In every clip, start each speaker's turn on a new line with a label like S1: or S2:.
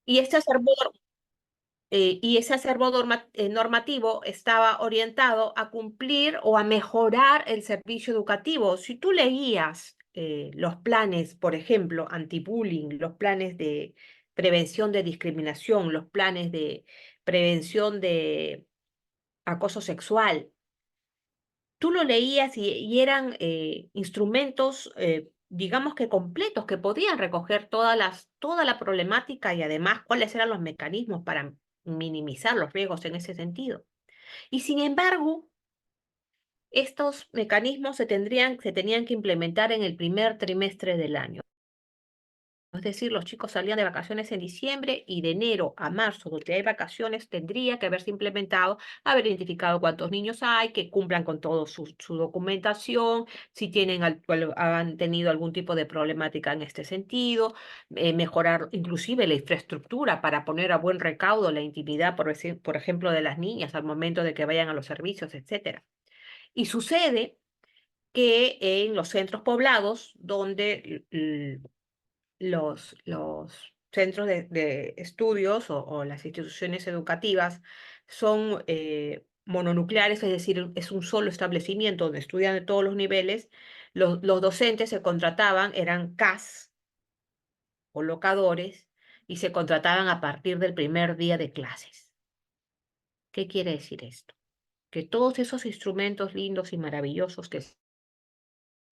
S1: Y este acervo, normativo estaba orientado a cumplir o a mejorar el servicio educativo. Si tú leías los planes, por ejemplo, anti-bullying, los planes de prevención de discriminación, los planes de prevención de acoso sexual, tú lo leías y eran instrumentos, digamos que completos, que podían recoger toda la problemática y además cuáles eran los mecanismos para minimizar los riesgos en ese sentido. Y sin embargo, estos mecanismos se tenían que implementar en el primer trimestre del año. Es decir, los chicos salían de vacaciones en diciembre y de enero a marzo, donde hay vacaciones, tendría que haberse implementado, haber identificado cuántos niños hay, que cumplan con toda su documentación, si tienen, han tenido algún tipo de problemática en este sentido, mejorar inclusive la infraestructura para poner a buen recaudo la intimidad, por ejemplo, de las niñas al momento de que vayan a los servicios, etcétera. Y sucede que en los centros poblados, donde los centros de estudios o las instituciones educativas son mononucleares, es decir, es un solo establecimiento donde estudian de todos los niveles, los docentes se contrataban, eran CAS o locadores, y se contrataban a partir del primer día de clases. ¿Qué quiere decir esto? Que todos esos instrumentos lindos y maravillosos que se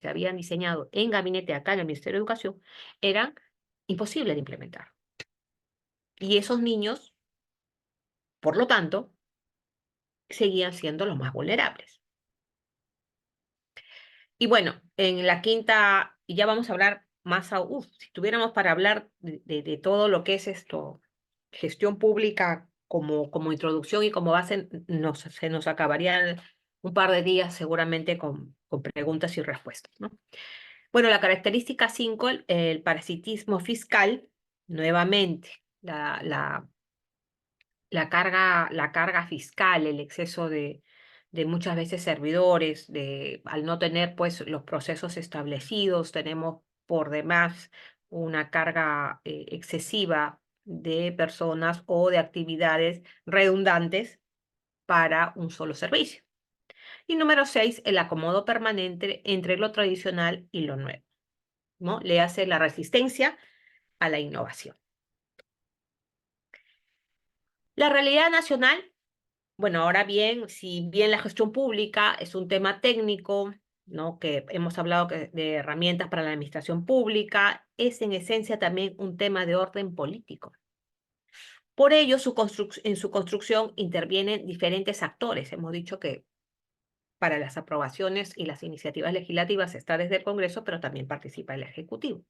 S1: habían diseñado en gabinete acá en el Ministerio de Educación eran imposibles de implementar. Y esos niños, por lo tanto, seguían siendo los más vulnerables. Y bueno, en la quinta, y ya vamos a hablar más, si tuviéramos para hablar de todo lo que es esto, gestión pública como introducción y como base, se nos acabarían un par de días seguramente con preguntas y respuestas, ¿no? Bueno, la característica 5, el parasitismo fiscal, nuevamente, la carga fiscal, el exceso de muchas veces servidores, al no tener pues los procesos establecidos, tenemos por demás una carga excesiva de personas o de actividades redundantes para un solo servicio. Y número 6, el acomodo permanente entre lo tradicional y lo nuevo, ¿no? Le hace la resistencia a la innovación. La realidad nacional. Bueno, ahora bien, si bien la gestión pública es un tema técnico, ¿no? Que hemos hablado de herramientas para la administración pública, es en esencia también un tema de orden político. Por ello, en su construcción intervienen diferentes actores. Hemos dicho que para las aprobaciones y las iniciativas legislativas está desde el Congreso, pero también participa el Ejecutivo.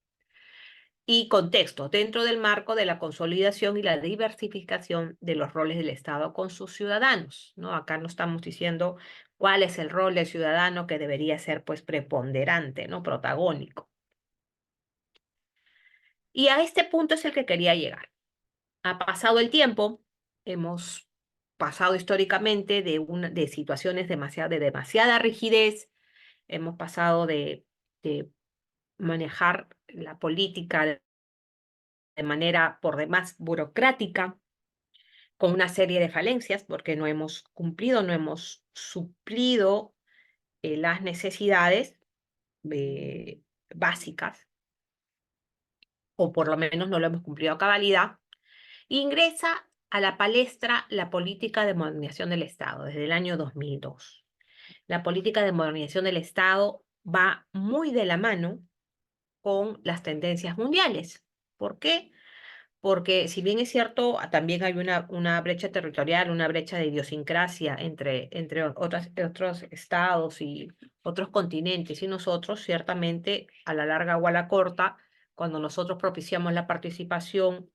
S1: Y contexto, dentro del marco de la consolidación y la diversificación de los roles del Estado con sus ciudadanos, ¿no? Acá no estamos diciendo cuál es el rol del ciudadano que debería ser, pues, preponderante, ¿no? Protagónico. Y a este punto es el que quería llegar. Ha pasado el tiempo, hemos pasado históricamente de situaciones de demasiada rigidez, hemos pasado de manejar la política de manera por demás burocrática, con una serie de falencias, porque no hemos cumplido, no hemos suplido las necesidades eh, básicas, o por lo menos no lo hemos cumplido a cabalidad. Ingresa a la palestra la política de modernización del Estado desde el año 2002. La política de modernización del Estado va muy de la mano con las tendencias mundiales. ¿Por qué? Porque si bien es cierto, también hay una brecha territorial, una brecha de idiosincrasia entre otros estados y otros continentes y nosotros, ciertamente, a la larga o a la corta, cuando nosotros propiciamos la participación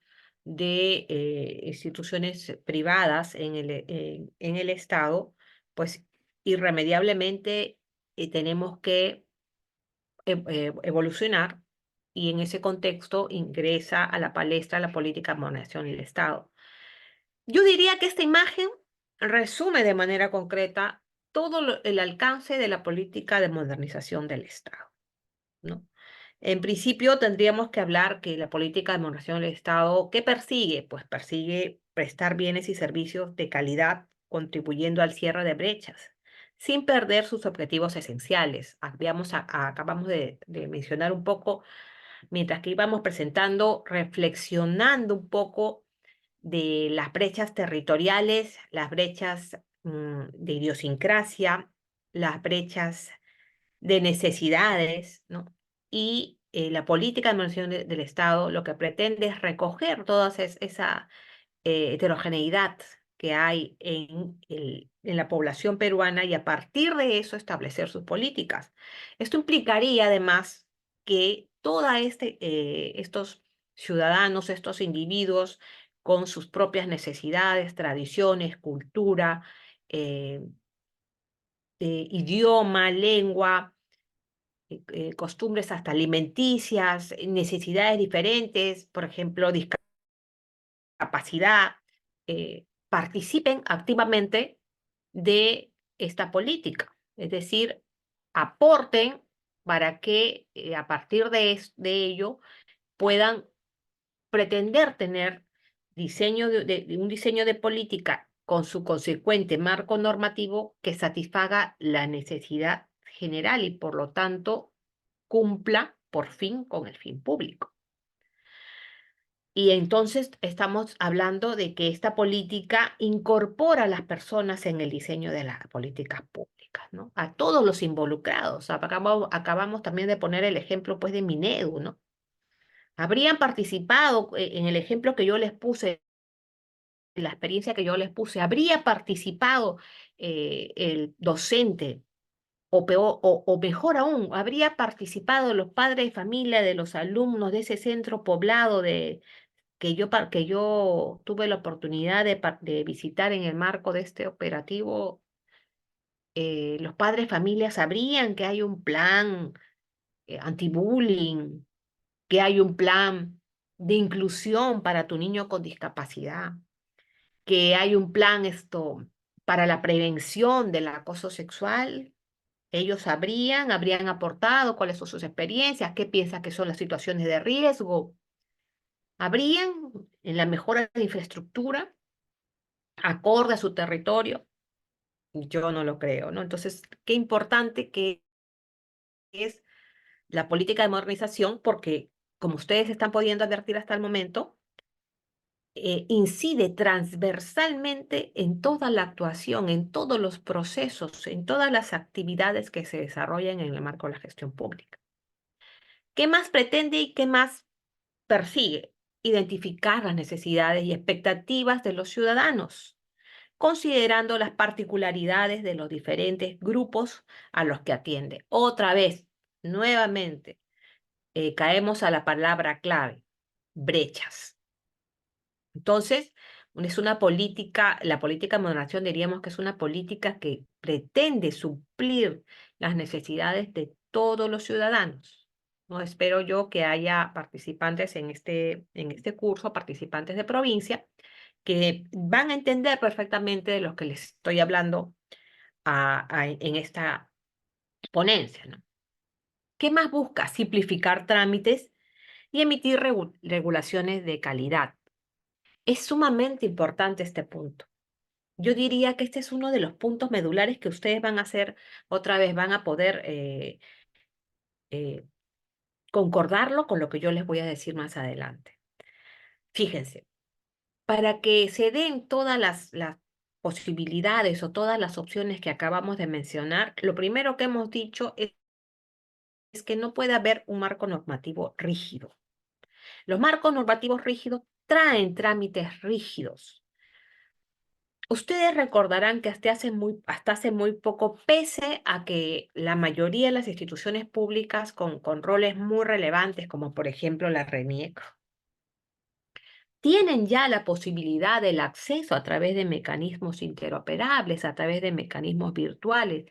S1: de instituciones privadas en el Estado, pues irremediablemente tenemos que evolucionar, y en ese contexto ingresa a la palestra la política de modernización del Estado. Yo diría que esta imagen resume de manera concreta todo el alcance de la política de modernización del Estado, ¿no? En principio tendríamos que hablar que la política de modernización del Estado, ¿qué persigue? Pues persigue prestar bienes y servicios de calidad, contribuyendo al cierre de brechas, sin perder sus objetivos esenciales. Acabamos de mencionar un poco, mientras que íbamos presentando, reflexionando un poco de las brechas territoriales, las brechas de idiosincrasia, las brechas de necesidades, ¿no? Y la política de modernización del Estado lo que pretende es recoger toda esa heterogeneidad que hay en la población peruana y a partir de eso establecer sus políticas. Esto implicaría además que estos ciudadanos, estos individuos con sus propias necesidades, tradiciones, cultura, eh, idioma, lengua, costumbres hasta alimenticias, necesidades diferentes, por ejemplo, discapacidad, participen activamente de esta política, es decir, aporten para que a partir de ello puedan pretender tener un diseño de política con su consecuente marco normativo que satisfaga la necesidad general y por lo tanto cumpla por fin con el fin público. Y entonces estamos hablando de que esta política incorpora a las personas en el diseño de las políticas públicas, ¿no? A todos los involucrados. Acabamos también de poner el ejemplo, pues, de Minedu, ¿no? Habrían participado, en el ejemplo que yo les puse, en la experiencia que yo les puse, habría participado el docente, o peor, o mejor aún, habría participado los padres de familia de los alumnos de ese centro poblado que yo tuve la oportunidad de visitar en el marco de este operativo. Los padres de familia sabrían que hay un plan anti-bullying, que hay un plan de inclusión para tu niño con discapacidad, que hay un plan para la prevención del acoso sexual. Ellos habrían aportado cuáles son sus experiencias, qué piensan que son las situaciones de riesgo. Habrían en la mejora de infraestructura acorde a su territorio. Yo no lo creo, ¿no? Entonces, qué importante que es la política de modernización, porque como ustedes están pudiendo advertir hasta el momento, incide transversalmente en toda la actuación, en todos los procesos, en todas las actividades que se desarrollan en el marco de la gestión pública. ¿Qué más pretende y qué más persigue? Identificar las necesidades y expectativas de los ciudadanos, considerando las particularidades de los diferentes grupos a los que atiende. Otra vez, nuevamente, caemos a la palabra clave, brechas. Entonces, es una política, la política de moderación diríamos que es una política que pretende suplir las necesidades de todos los ciudadanos. ¿No? Espero yo que haya participantes en este curso, participantes de provincia, que van a entender perfectamente de lo que les estoy hablando en esta ponencia, ¿no? ¿Qué más busca? Simplificar trámites y emitir regulaciones de calidad. Es sumamente importante este punto. Yo diría que este es uno de los puntos medulares que ustedes van a hacer, otra vez van a poder eh, concordarlo con lo que yo les voy a decir más adelante. Fíjense, para que se den todas las posibilidades o todas las opciones que acabamos de mencionar, lo primero que hemos dicho es que no puede haber un marco normativo rígido. Los marcos normativos rígidos traen trámites rígidos. Ustedes recordarán que hasta hace muy poco, pese a que la mayoría de las instituciones públicas con roles muy relevantes, como por ejemplo la RENIEC, tienen ya la posibilidad del acceso a través de mecanismos interoperables, a través de mecanismos virtuales,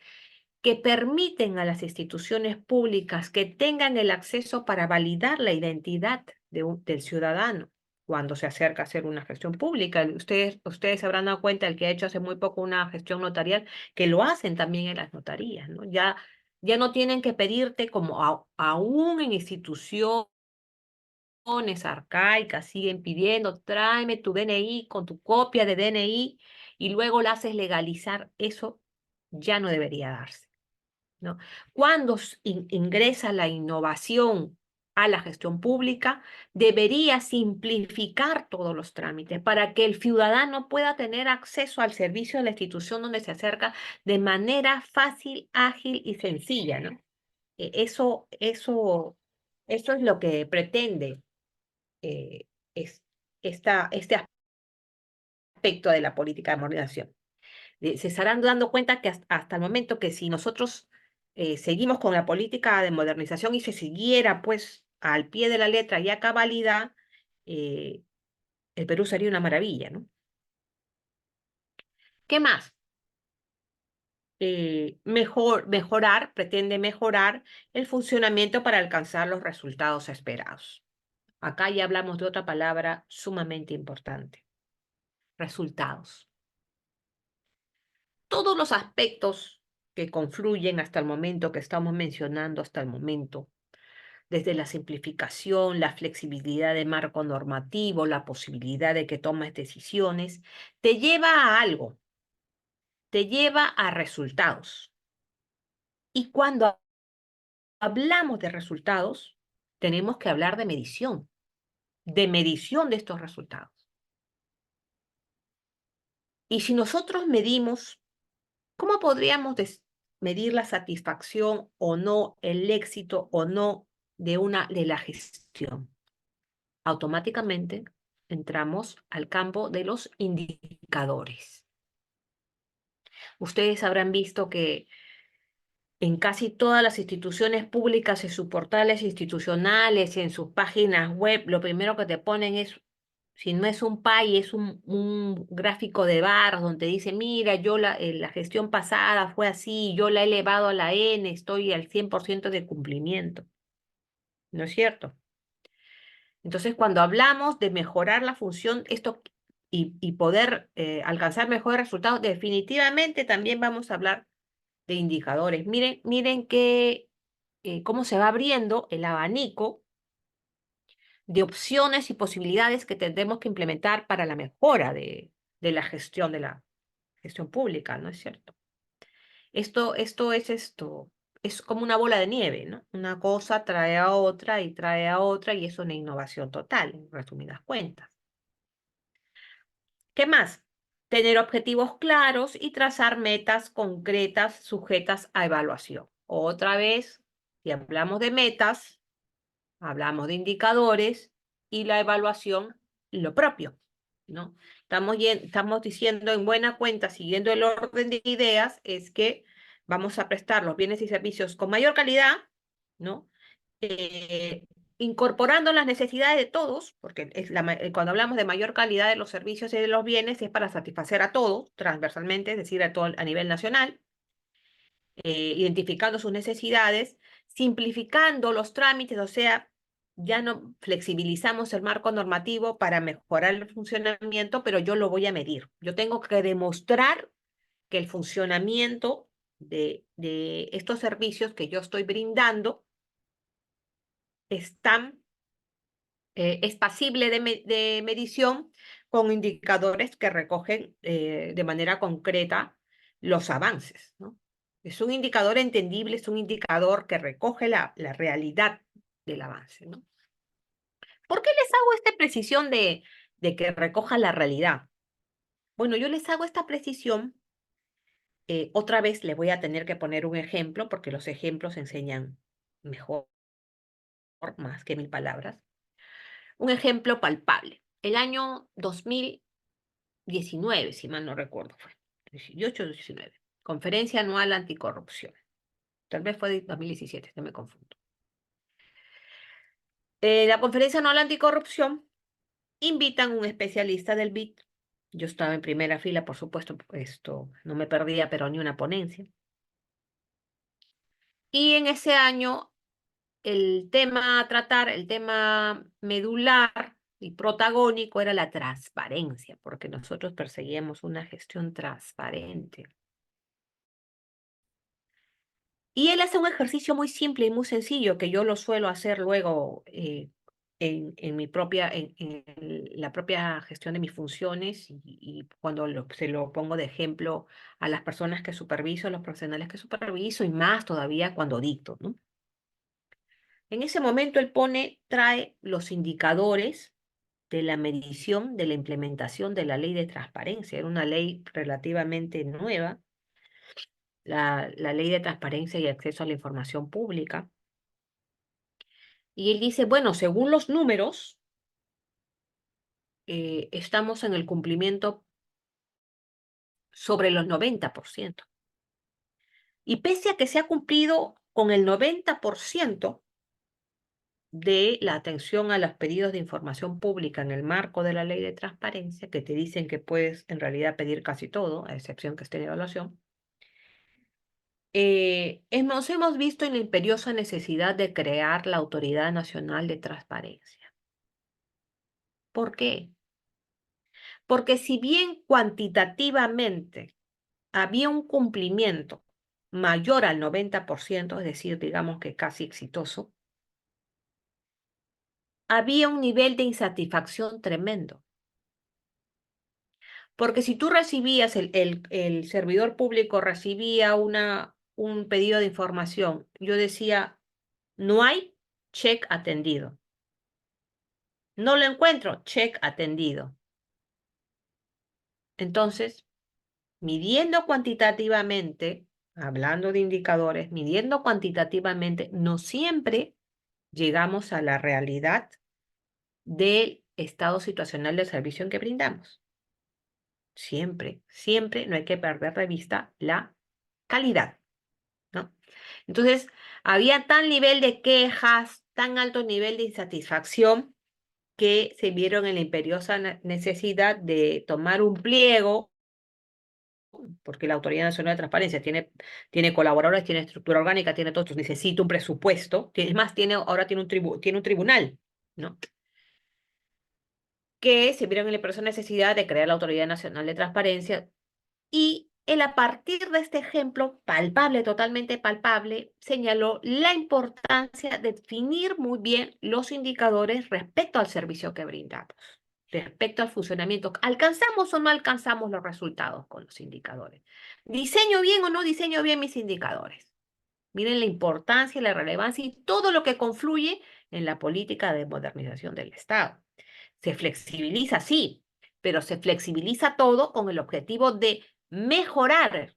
S1: que permiten a las instituciones públicas que tengan el acceso para validar la identidad del ciudadano cuando se acerca a hacer una gestión pública. Ustedes se habrán dado cuenta, el que ha hecho hace muy poco una gestión notarial, que lo hacen también en las notarías, ¿no? Ya Ya no tienen que pedirte como aún en instituciones arcaicas, siguen pidiendo, tráeme tu DNI con tu copia de DNI y luego la haces legalizar. Eso ya no debería darse, ¿no? Cuando ingresa la innovación a la gestión pública, debería simplificar todos los trámites para que el ciudadano pueda tener acceso al servicio de la institución donde se acerca de manera fácil, ágil y sencilla, ¿no? Eso es lo que pretende eh, es, este aspecto de la política de modernización. Se estarán dando cuenta que hasta el momento que si nosotros seguimos con la política de modernización y se siguiera pues al pie de la letra y a cabalidad, eh, el Perú sería una maravilla, ¿no? ¿Qué más? Pretende mejorar el funcionamiento para alcanzar los resultados esperados. Acá ya hablamos de otra palabra sumamente importante: resultados. Todos los aspectos que confluyen hasta el momento, que estamos mencionando hasta el momento, desde la simplificación, la flexibilidad de marco normativo, la posibilidad de que tomes decisiones, te lleva a algo, te lleva a resultados. Y cuando hablamos de resultados, tenemos que hablar de medición de estos resultados. Y si nosotros medimos, ¿cómo podríamos medir la satisfacción o no, el éxito o no de la gestión? Automáticamente entramos al campo de los indicadores. Ustedes habrán visto que en casi todas las instituciones públicas, en sus portales institucionales, en sus páginas web, lo primero que te ponen es, si no es un pie, es un gráfico de barras donde dice, mira, la gestión pasada fue así, yo la he elevado a la N, estoy al 100% de cumplimiento. ¿No es cierto? Entonces, cuando hablamos de mejorar la función y poder alcanzar mejores resultados, definitivamente también vamos a hablar de indicadores. Miren cómo se va abriendo el abanico de opciones y posibilidades que tendremos que implementar para la mejora de la gestión pública, ¿no es cierto? Es como una bola de nieve, ¿no? Una cosa trae a otra y trae a otra y es una innovación total, en resumidas cuentas. ¿Qué más? Tener objetivos claros y trazar metas concretas sujetas a evaluación. Otra vez, si hablamos de metas, hablamos de indicadores y la evaluación, lo propio, ¿no? Estamos diciendo en buena cuenta, siguiendo el orden de ideas, es que vamos a prestar los bienes y servicios con mayor calidad, ¿no? eh, Incorporando las necesidades de todos, porque cuando hablamos de mayor calidad de los servicios y de los bienes es para satisfacer a todos transversalmente, es decir, a nivel nacional, identificando sus necesidades, simplificando los trámites, o sea, ya no flexibilizamos el marco normativo para mejorar el funcionamiento, pero yo lo voy a medir. Yo tengo que demostrar que el funcionamiento de estos servicios que yo estoy brindando están es pasible de medición con indicadores que recogen de manera concreta los avances, ¿no? Es un indicador entendible, es un indicador que recoge la realidad del avance, ¿no? ¿Por qué les hago esta precisión de que recoja la realidad? Bueno, yo les hago esta precisión, otra vez les voy a tener que poner un ejemplo, porque los ejemplos enseñan mejor, más que mil palabras. Un ejemplo palpable. El año 2019, si mal no recuerdo, fue 18 o 19. Conferencia Anual Anticorrupción. Tal vez fue de 2017, no me confundo. La Conferencia Anual Anticorrupción invitan un especialista del BID. Yo estaba en primera fila, por supuesto, esto no me perdía, pero ni una ponencia. Y en ese año, el tema a tratar, el tema medular y protagónico era la transparencia, porque nosotros perseguíamos una gestión transparente. Y él hace un ejercicio muy simple y muy sencillo que yo lo suelo hacer luego en mi propia, en la propia gestión de mis funciones y cuando se lo pongo de ejemplo a las personas que superviso, a los profesionales que superviso y más todavía cuando dicto, ¿no? En ese momento él trae los indicadores de la medición de la implementación de la ley de transparencia. Era una ley relativamente nueva, la ley de transparencia y acceso a la información pública. Y él dice, bueno, según los números, estamos en el cumplimiento sobre los 90%. Y pese a que se ha cumplido con el 90% de la atención a los pedidos de información pública en el marco de la ley de transparencia, que te dicen que puedes en realidad pedir casi todo, a excepción que esté en evaluación, nos hemos visto en la imperiosa necesidad de crear la Autoridad Nacional de Transparencia. ¿Por qué? Porque si bien cuantitativamente había un cumplimiento mayor al 90%, es decir, digamos que casi exitoso, había un nivel de insatisfacción tremendo. Porque si tú recibías, el servidor público recibía un pedido de información, yo decía, no hay, check atendido. No lo encuentro, check atendido. Entonces, midiendo cuantitativamente, hablando de indicadores, midiendo cuantitativamente, no siempre llegamos a la realidad del estado situacional del servicio en que brindamos. Siempre, siempre no hay que perder de vista la calidad, ¿no? Entonces, había tal nivel de quejas, tan alto nivel de insatisfacción que se vieron en la imperiosa necesidad de tomar un pliego, porque la Autoridad Nacional de Transparencia tiene colaboradores, tiene estructura orgánica, tiene todo esto, necesita un presupuesto, es más, ahora tiene un tribunal, ¿no? Que se vieron en la imperiosa necesidad de crear la Autoridad Nacional de Transparencia. Y él, a partir de este ejemplo palpable, totalmente palpable, señaló la importancia de definir muy bien los indicadores respecto al servicio que brindamos, respecto al funcionamiento. ¿Alcanzamos o no alcanzamos los resultados con los indicadores? ¿Diseño bien o no diseño bien mis indicadores? Miren la importancia, la relevancia y todo lo que confluye en la política de modernización del Estado. Se flexibiliza, sí, pero se flexibiliza todo con el objetivo de mejorar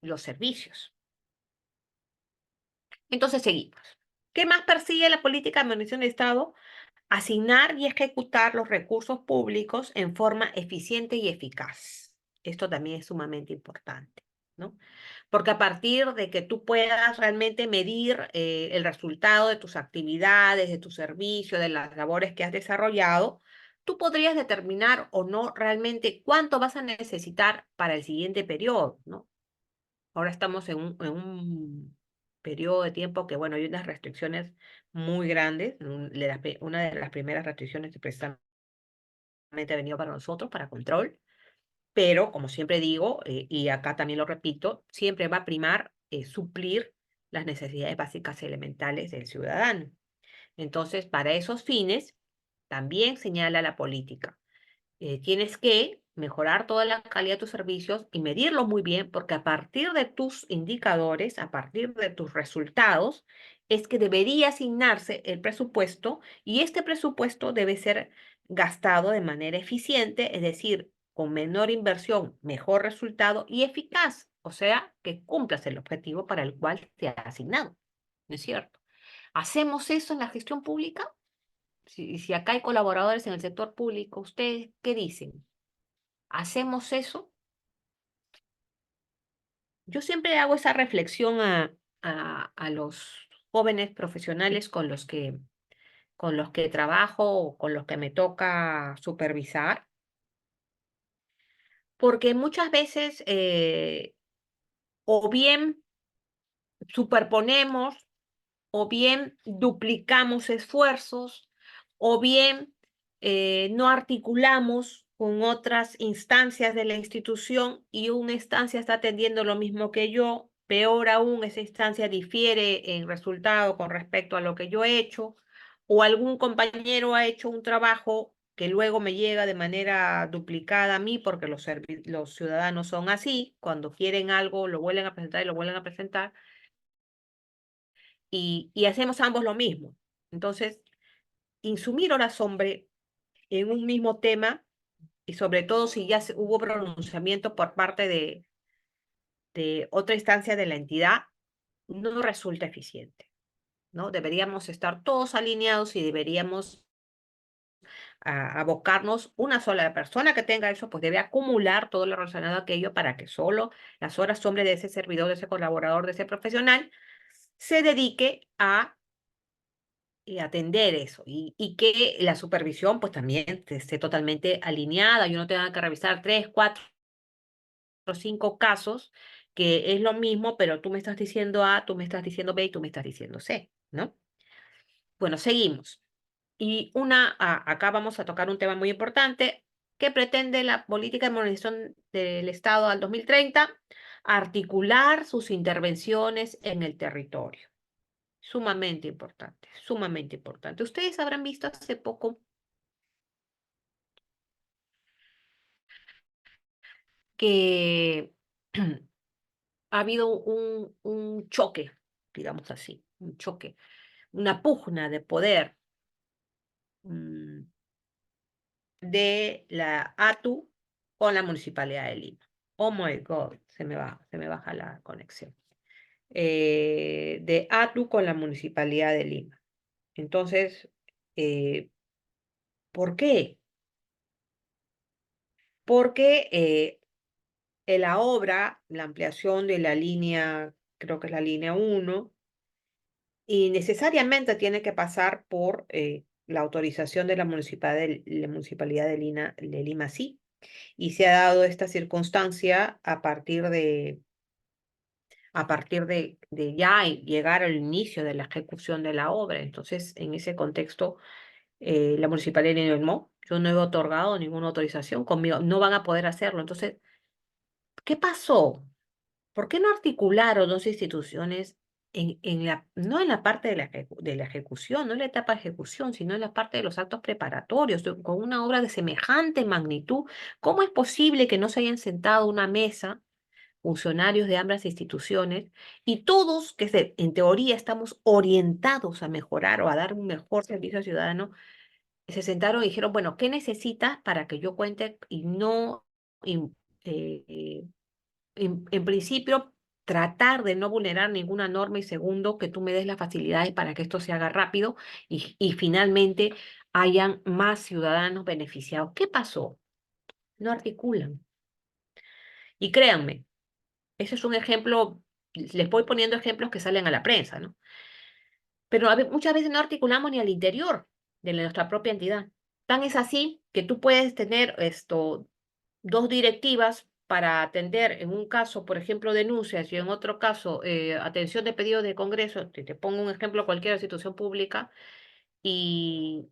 S1: los servicios. Entonces seguimos. ¿Qué más persigue la política de modernización del Estado? Asignar y ejecutar los recursos públicos en forma eficiente y eficaz. Esto también es sumamente importante, ¿no? Porque a partir de que tú puedas realmente medir el resultado de tus actividades, de tu servicio, de las labores que has desarrollado, tú podrías determinar o no realmente cuánto vas a necesitar para el siguiente periodo, ¿no? Ahora estamos en un periodo de tiempo que, bueno, hay unas restricciones muy grandes. Una de las primeras restricciones que precisamente ha venido para nosotros, para control, pero como siempre digo, y acá también lo repito, siempre va a primar suplir las necesidades básicas y elementales del ciudadano. Entonces, para esos fines, también señala la política. Tienes que mejorar toda la calidad de tus servicios y medirlos muy bien, porque a partir de tus indicadores, a partir de tus resultados, es que debería asignarse el presupuesto y este presupuesto debe ser gastado de manera eficiente, es decir, con menor inversión, mejor resultado y eficaz, o sea, que cumplas el objetivo para el cual te ha asignado, ¿no es cierto? ¿Hacemos eso en la gestión pública? Si acá hay colaboradores en el sector público, ¿ustedes qué dicen? ¿Hacemos eso? Yo siempre hago esa reflexión a los jóvenes profesionales con los que trabajo o con los que me toca supervisar, porque muchas veces o bien superponemos, o bien duplicamos esfuerzos, o bien no articulamos con otras instancias de la institución y una instancia está atendiendo lo mismo que yo, peor aún, esa instancia difiere en resultado con respecto a lo que yo he hecho, o algún compañero ha hecho un trabajo que luego me llega de manera duplicada a mí, porque los ciudadanos son así, cuando quieren algo lo vuelven a presentar y lo vuelven a presentar, y hacemos ambos lo mismo. Entonces, insumir horas hombre en un mismo tema y sobre todo si ya hubo pronunciamiento por parte de otra instancia de la entidad, no resulta eficiente, ¿no? Deberíamos estar todos alineados y deberíamos abocarnos, una sola persona que tenga eso, pues debe acumular todo lo relacionado a aquello para que solo las horas sombra de ese servidor, de ese colaborador, de ese profesional, se dedique a atender eso y que la supervisión pues también esté totalmente alineada y uno tenga que revisar 3, 4 o 5 casos, que es lo mismo, pero tú me estás diciendo A, tú me estás diciendo B y tú me estás diciendo C, ¿no? Bueno, seguimos. Y acá vamos a tocar un tema muy importante que pretende la política de modernización del Estado al 2030, articular sus intervenciones en el territorio. Sumamente importante, sumamente importante. Ustedes habrán visto hace poco que ha habido un choque, digamos así, un choque, una pugna de poder mm, de la ATU con la Municipalidad de Lima. Oh my God, se me baja la conexión. De ATU con la Municipalidad de Lima. Entonces, eh, ¿por qué? Porque en la obra, la ampliación de la línea, creo que es la línea 1, y necesariamente tiene que pasar por la autorización de la Municipalidad de Lima, sí. Y se ha dado esta circunstancia a partir de ya llegar al inicio de la ejecución de la obra. Entonces, en ese contexto, la Municipalidad de Lima, yo no he otorgado ninguna autorización conmigo, no van a poder hacerlo. Entonces, ¿qué pasó? ¿Por qué no articularon dos instituciones no en la parte de la ejecución, no en la etapa de ejecución, sino en la parte de los actos preparatorios, con una obra de semejante magnitud? ¿Cómo es posible que no se hayan sentado a una mesa funcionarios de ambas instituciones y todos, en teoría estamos orientados a mejorar o a dar un mejor servicio al ciudadano, se sentaron y dijeron, bueno, ¿qué necesitas para que yo cuente y no... in- eh, en principio, tratar de no vulnerar ninguna norma y segundo, que tú me des las facilidades para que esto se haga rápido y finalmente hayan más ciudadanos beneficiados? ¿Qué pasó? No articulan. Y créanme, ese es un ejemplo, les voy poniendo ejemplos que salen a la prensa, ¿no? Pero muchas veces no articulamos ni al interior de nuestra propia entidad. Tan es así que tú puedes tener dos directivas para atender en un caso, por ejemplo, denuncias y en otro caso atención de pedidos de Congreso. Te pongo un ejemplo, cualquier institución pública, y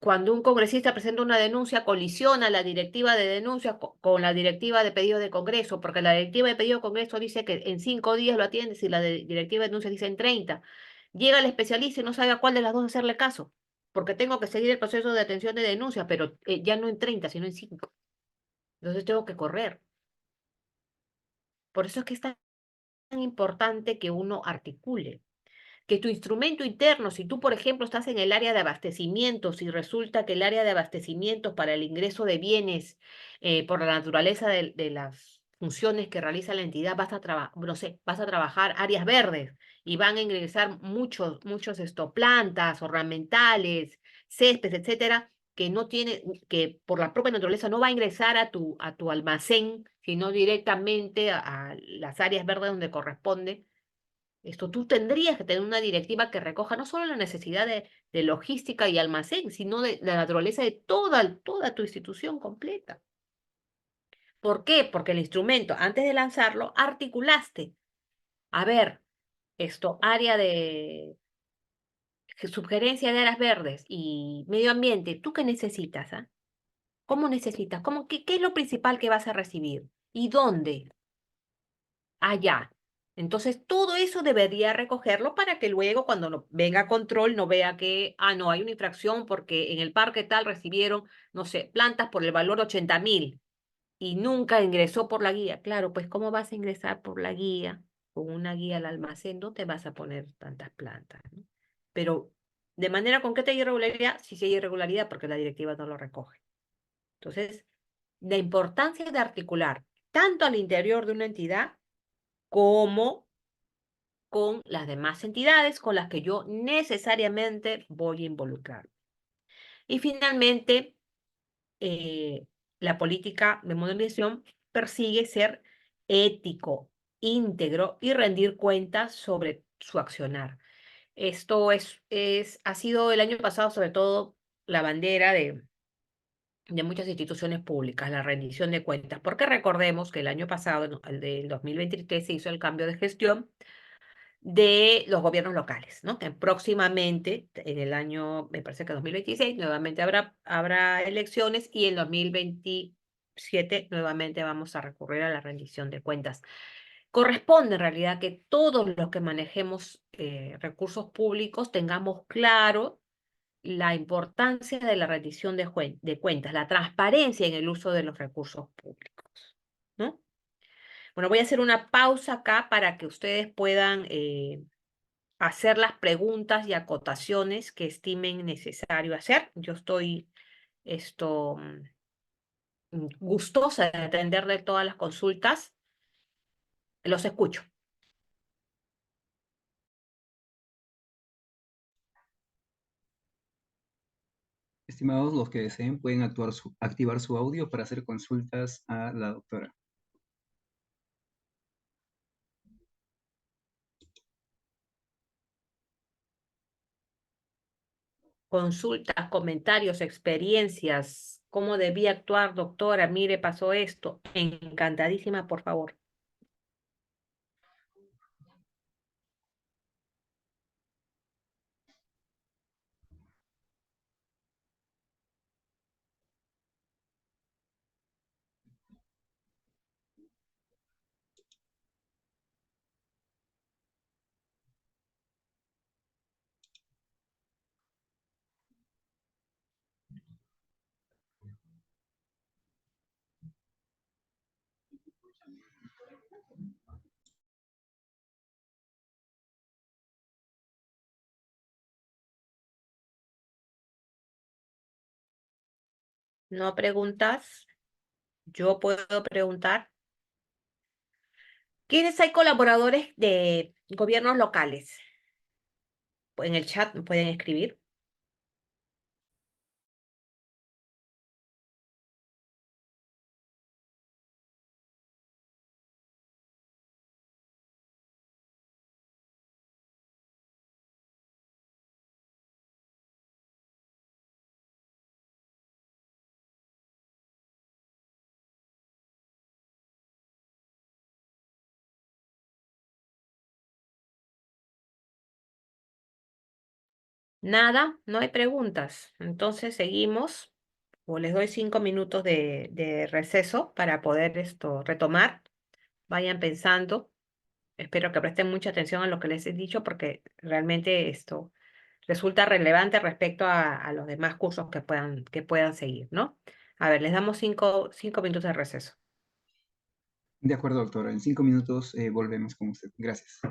S1: cuando un congresista presenta una denuncia, colisiona la directiva de denuncia con la directiva de pedido de Congreso, porque la directiva de pedido de Congreso dice que en 5 días lo atiende, si la directiva de denuncia dice en 30. Llega el especialista y no sabe a cuál de las dos hacerle caso, porque tengo que seguir el proceso de atención de denuncia, pero ya no en 30 sino en 5. Entonces tengo que correr. Por eso es que es tan importante que uno articule, que tu instrumento interno, si tú, por ejemplo, estás en el área de abastecimientos y resulta que el área de abastecimientos para el ingreso de bienes, por la naturaleza de las funciones que realiza la entidad, no sé, vas a trabajar áreas verdes y van a ingresar muchos plantas ornamentales, céspedes, etcétera, que no tiene, que por la propia naturaleza no va a ingresar a tu almacén, sino directamente a las áreas verdes donde corresponde. Esto tú tendrías que tener una directiva que recoja no solo la necesidad de logística y almacén, sino de la naturaleza de toda tu institución completa. ¿Por qué? Porque el instrumento, antes de lanzarlo, articulaste. A ver, área de sugerencia de áreas verdes y medio ambiente, ¿tú qué necesitas? ¿Ah? ¿Cómo necesitas? ¿Qué es lo principal que vas a recibir? ¿Y dónde? Allá. Entonces, todo eso debería recogerlo para que luego, cuando venga a control, no vea que, no, hay una infracción porque en el parque tal recibieron, no sé, plantas por el valor de 80.000 y nunca ingresó por la guía. Claro, pues, ¿cómo vas a ingresar por la guía? Con una guía al almacén, no te vas a poner tantas plantas, ¿no? Pero, de manera concreta y irregularidad, sí hay irregularidad porque la directiva no lo recoge. Entonces, la importancia de articular tanto al interior de una entidad como con las demás entidades con las que yo necesariamente voy a involucrar. Y finalmente, eh, la política de modernización persigue ser ético, íntegro y rendir cuentas sobre su accionar. Esto ha sido el año pasado, sobre todo, la bandera de muchas instituciones públicas, la rendición de cuentas, porque recordemos que el año pasado, no, el del 2023, se hizo el cambio de gestión de los gobiernos locales, ¿no? Que próximamente, en el año, me parece que 2026, nuevamente habrá elecciones y en 2027 nuevamente vamos a recurrir a la rendición de cuentas. Corresponde en realidad que todos los que manejemos recursos públicos tengamos claro la importancia de la rendición de cuentas, la transparencia en el uso de los recursos públicos, ¿no? Bueno, voy a hacer una pausa acá para que ustedes puedan hacer las preguntas y acotaciones que estimen necesario hacer. Yo estoy gustosa de atenderle todas las consultas. Los escucho.
S2: Estimados, los que deseen pueden activar su audio para hacer consultas a la doctora.
S1: Consultas, comentarios, experiencias, cómo debía actuar, doctora, mire, pasó esto. Encantadísima, por favor. No preguntas, yo puedo preguntar. ¿Quiénes hay colaboradores de gobiernos locales? En el chat pueden escribir. Nada, no hay preguntas. Entonces seguimos, o les doy 5 minutos de receso para poder retomar. Vayan pensando. Espero que presten mucha atención a lo que les he dicho porque realmente esto resulta relevante respecto a los demás cursos que puedan seguir, ¿no? A ver, les damos cinco minutos de receso.
S2: De acuerdo, doctora. En 5 minutos volvemos con usted. Gracias.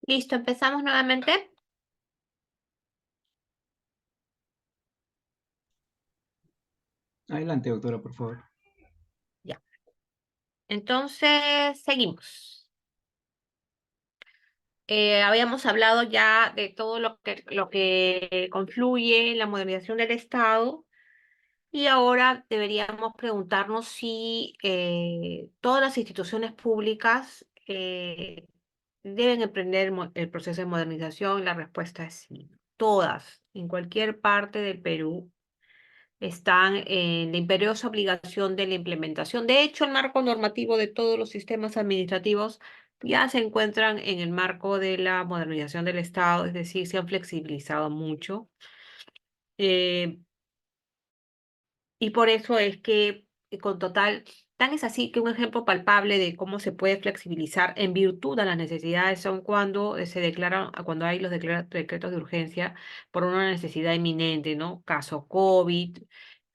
S1: Listo, empezamos nuevamente.
S2: Adelante, doctora, por favor.
S1: Ya. Entonces, seguimos. Habíamos hablado ya de todo lo que confluye en la modernización del Estado y ahora deberíamos preguntarnos si todas las instituciones públicas deben emprender el proceso de modernización. La respuesta es sí. Todas, en cualquier parte del Perú están en la imperiosa obligación de la implementación. De hecho, el marco normativo de todos los sistemas administrativos ya se encuentran en el marco de la modernización del Estado, es decir, se han flexibilizado mucho. Eh, y por eso es que con total, tan es así que un ejemplo palpable de cómo se puede flexibilizar en virtud de las necesidades son cuando se declaran, cuando hay los decretos de urgencia por una necesidad inminente, ¿no? Caso COVID,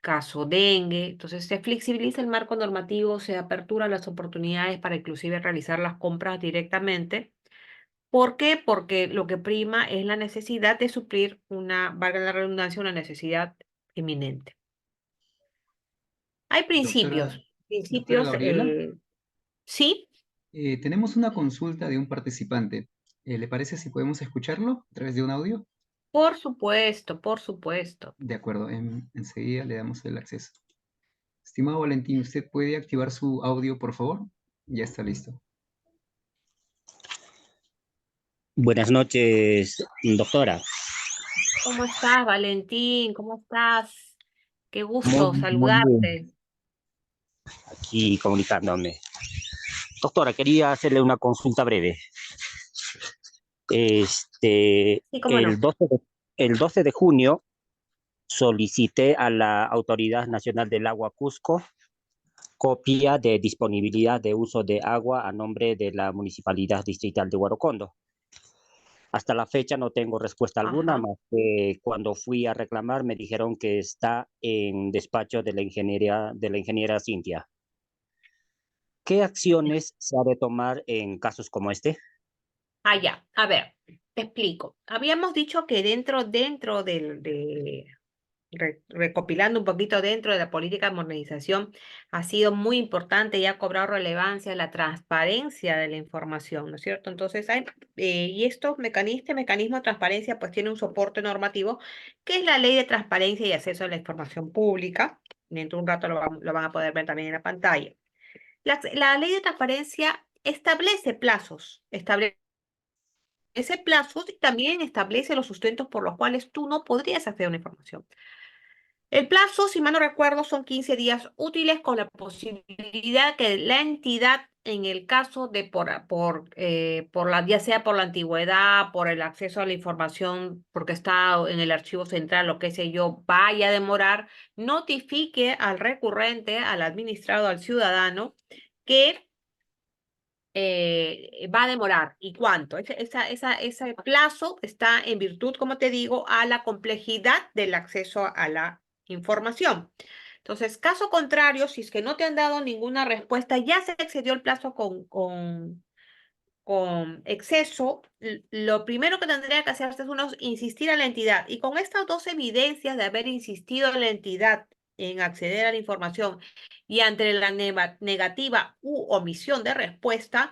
S1: caso dengue. Entonces se flexibiliza el marco normativo, se apertura las oportunidades para inclusive realizar las compras directamente. ¿Por qué? Porque lo que prima es la necesidad de suplir una, valga la redundancia, una necesidad inminente. Hay
S2: Doctora,
S1: principios,
S2: doctora
S1: principios,
S2: Gabriela,
S1: sí,
S2: tenemos una consulta de un participante. ¿Le parece si podemos escucharlo a través de un audio?
S1: por supuesto, por supuesto.
S2: De acuerdo, enseguida le damos el acceso. Estimado Valentín, ¿usted puede activar su audio, por favor? Ya está listo.
S3: Buenas noches, doctora.
S1: ¿Cómo estás, Valentín? ¿Cómo estás? Qué gusto
S3: Muy bien,
S1: saludarte.
S3: aquí comunicándome. Doctora, quería hacerle una consulta breve.
S1: Sí, cómo
S3: El
S1: no.
S3: 12 de junio solicité a la Autoridad Nacional del Agua Cusco copia de disponibilidad de uso de agua a nombre de la Municipalidad Distrital de Huarocondo. Hasta la fecha no tengo respuesta alguna,
S1: Ajá.
S3: más que cuando fui a reclamar me dijeron que está en despacho de la ingeniera Cintia. ¿Qué acciones se ha de tomar en casos como este?
S1: Ah, ya. A ver, te explico. Habíamos dicho que dentro recopilando un poquito dentro de la política de modernización, ha sido muy importante y ha cobrado relevancia la transparencia de la información, ¿no es cierto? Entonces, y este mecanismo de transparencia, pues tiene un soporte normativo, que es la Ley de Transparencia y Acceso a la Información Pública. Dentro de un rato lo van a poder ver también en la pantalla. La Ley de Transparencia establece plazos, establece plazos y también establece los sustentos por los cuales tú no podrías acceder a una información. El plazo, si mal no recuerdo, son 15 días útiles con la posibilidad que la entidad, en el caso de ya sea por la antigüedad, por el acceso a la información, porque está en el archivo central, lo que sé yo, vaya a demorar, notifique al recurrente, al administrado, al ciudadano, que va a demorar y cuánto. Ese plazo está en virtud, como te digo, a la complejidad del acceso a la información. Entonces, caso contrario, si es que no te han dado ninguna respuesta, ya se excedió el plazo con exceso, lo primero que tendría que hacerse es uno insistir a la entidad. Y con estas dos evidencias de haber insistido a la entidad en acceder a la información y ante la negativa u omisión de respuesta,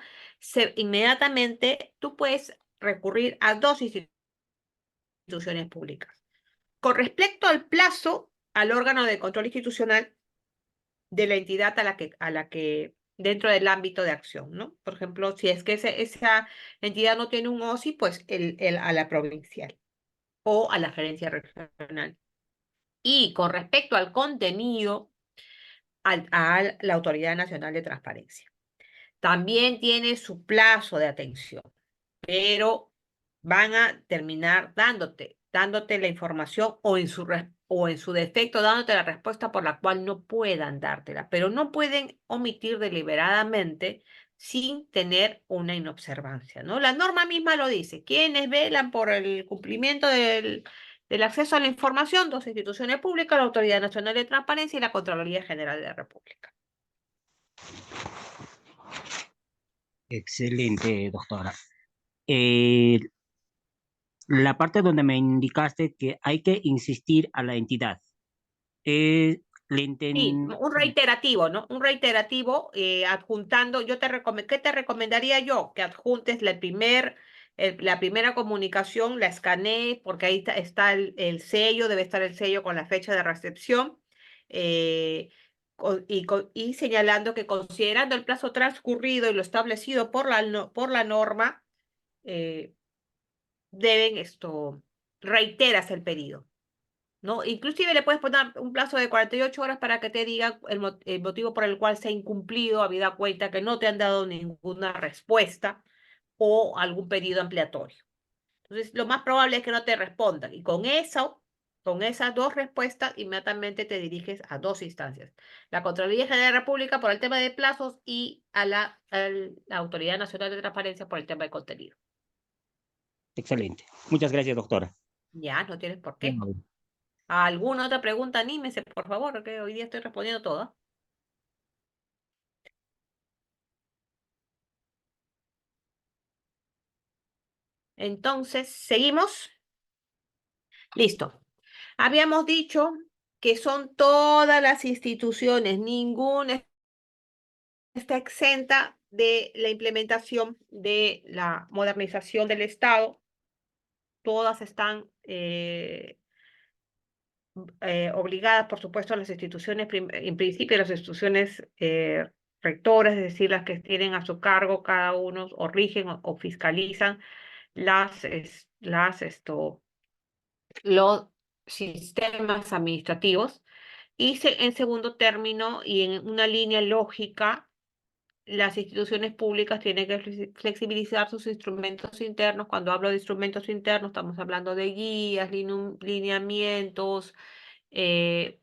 S1: inmediatamente tú puedes recurrir a dos instituciones públicas. Con respecto al plazo, al órgano de control institucional de la entidad a la que dentro del ámbito de acción, ¿no? Por ejemplo, si es que esa entidad no tiene un OSI, pues a la provincial o a la gerencia regional. Y con respecto al contenido, a la Autoridad Nacional de Transparencia. También tiene su plazo de atención, pero van a terminar dándote la información o en su defecto dándote la respuesta por la cual no puedan dártela, pero no pueden omitir deliberadamente sin tener una inobservancia, ¿no? La norma misma lo dice, quienes velan por el cumplimiento del acceso a la información, dos instituciones públicas, la Autoridad Nacional de Transparencia y la Contraloría General de la República.
S3: Excelente, doctora. eh, la parte donde me indicaste que hay que insistir a la entidad. Le
S1: Sí,
S3: enten-
S1: un reiterativo, ¿no? Un reiterativo adjuntando, ¿qué te recomendaría yo? Que adjuntes la primera comunicación, la escanees, porque ahí está el sello, debe estar el sello con la fecha de recepción, eh, y señalando que considerando el plazo transcurrido y lo establecido por por la norma, eh, reiteras el pedido. ¿No? Inclusive le puedes poner un plazo de 48 horas para que te diga el motivo por el cual se ha incumplido, habida cuenta que no te han dado ninguna respuesta o algún pedido ampliatorio. Entonces, lo más probable es que no te respondan. Y con esas dos respuestas, inmediatamente te diriges a dos instancias. La Contraloría General de la República por el tema de plazos y a la Autoridad Nacional de Transparencia por el tema de contenido.
S3: Excelente. Muchas gracias, doctora.
S1: Ya, no tienes por qué.
S3: Bien.
S1: ¿Alguna otra pregunta? Anímese, por favor, que hoy día estoy respondiendo todas. Entonces, ¿seguimos? Listo. Habíamos dicho que son todas las instituciones, ninguna está exenta de la implementación de la modernización del Estado. Todas están obligadas, por supuesto, las instituciones, en principio las instituciones rectoras, es decir, las que tienen a su cargo cada uno o rigen o fiscalizan los sistemas administrativos. Y en segundo término, y en una línea lógica, las instituciones públicas tienen que flexibilizar sus instrumentos internos. Cuando hablo de instrumentos internos, estamos hablando de guías, lineamientos, eh,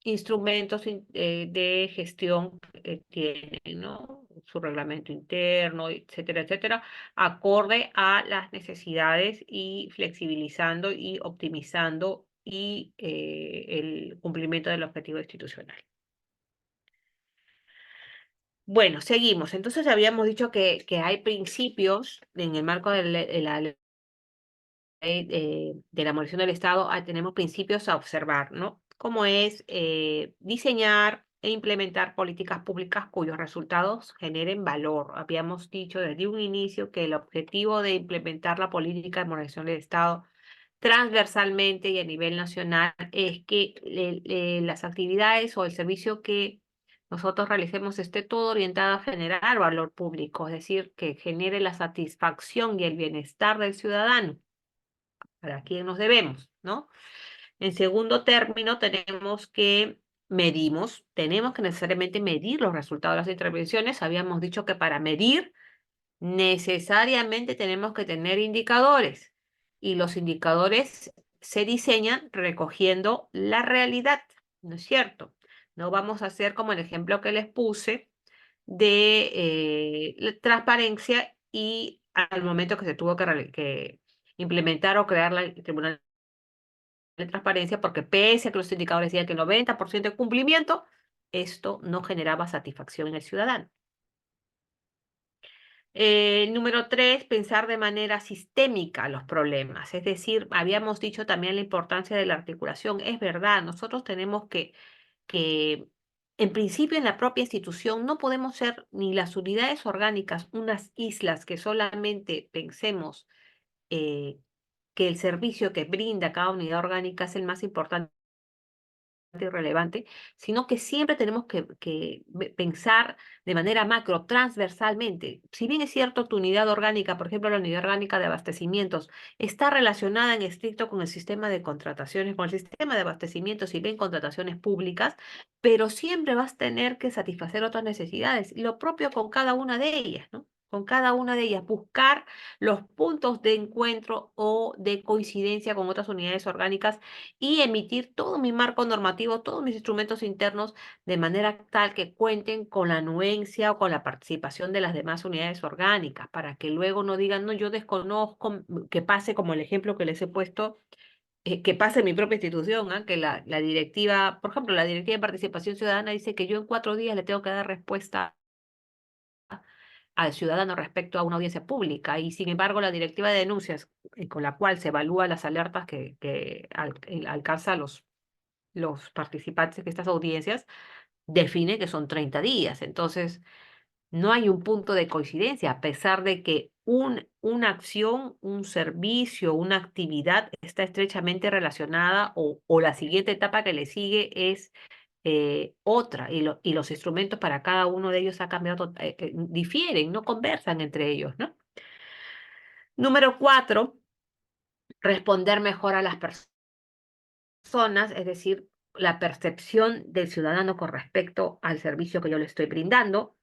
S1: instrumentos de gestión que tienen, ¿no? Su reglamento interno, etcétera, etcétera, acorde a las necesidades y flexibilizando y optimizando el cumplimiento del objetivo institucional. Bueno, seguimos. Entonces habíamos dicho que hay principios en el marco de la ley de la abolición del Estado, tenemos principios a observar, ¿no? Como es diseñar e implementar políticas públicas cuyos resultados generen valor. Habíamos dicho desde un inicio que el objetivo de implementar la política de modernización del Estado transversalmente y a nivel nacional es que las actividades o el servicio que nosotros realicemos esté todo orientado a generar valor público, es decir, que genere la satisfacción y el bienestar del ciudadano, para quien nos debemos, ¿no? En segundo término, tenemos que necesariamente medir los resultados de las intervenciones. Habíamos dicho que para medir necesariamente tenemos que tener indicadores y los indicadores se diseñan recogiendo la realidad, ¿no es cierto? No vamos a hacer como el ejemplo que les puse de la transparencia y al momento que se tuvo que implementar o crear el Tribunal de Transparencia, porque pese a que los indicadores decían que el 90% de cumplimiento, esto no generaba satisfacción en el ciudadano. Número 3, pensar de manera sistémica los problemas. Es decir, habíamos dicho también la importancia de la articulación. Es verdad, nosotros tenemos que, en principio, en la propia institución no podemos ser ni las unidades orgánicas unas islas que solamente pensemos que el servicio que brinda cada unidad orgánica es el más importante y relevante, sino que siempre tenemos que pensar de manera macro, transversalmente. Si bien es cierto, tu unidad orgánica, por ejemplo, la unidad orgánica de abastecimientos, está relacionada en estricto con el sistema de contrataciones, con el sistema de abastecimientos y bien contrataciones públicas, pero siempre vas a tener que satisfacer otras necesidades, y lo propio con cada una de ellas, ¿no? Con cada una de ellas, buscar los puntos de encuentro o de coincidencia con otras unidades orgánicas y emitir todo mi marco normativo, todos mis instrumentos internos, de manera tal que cuenten con la anuencia o con la participación de las demás unidades orgánicas, para que luego no digan, no, yo desconozco, que pase como el ejemplo que les he puesto, que pase en mi propia institución, ¿ah? Que la directiva, por ejemplo, la directiva de participación ciudadana dice que yo en 4 días le tengo que dar respuesta al ciudadano respecto a una audiencia pública. Y sin embargo, la directiva de denuncias con la cual se evalúan las alertas que alcanza los participantes de estas audiencias, define que son 30 días. Entonces, no hay un punto de coincidencia, a pesar de que una acción, un servicio, una actividad está estrechamente relacionada o la siguiente etapa que le sigue es otra y los instrumentos para cada uno de ellos ha cambiado, difieren, no conversan entre ellos, ¿no? Número 4, responder mejor a las personas, es decir, la percepción del ciudadano con respecto al servicio que yo le estoy brindando.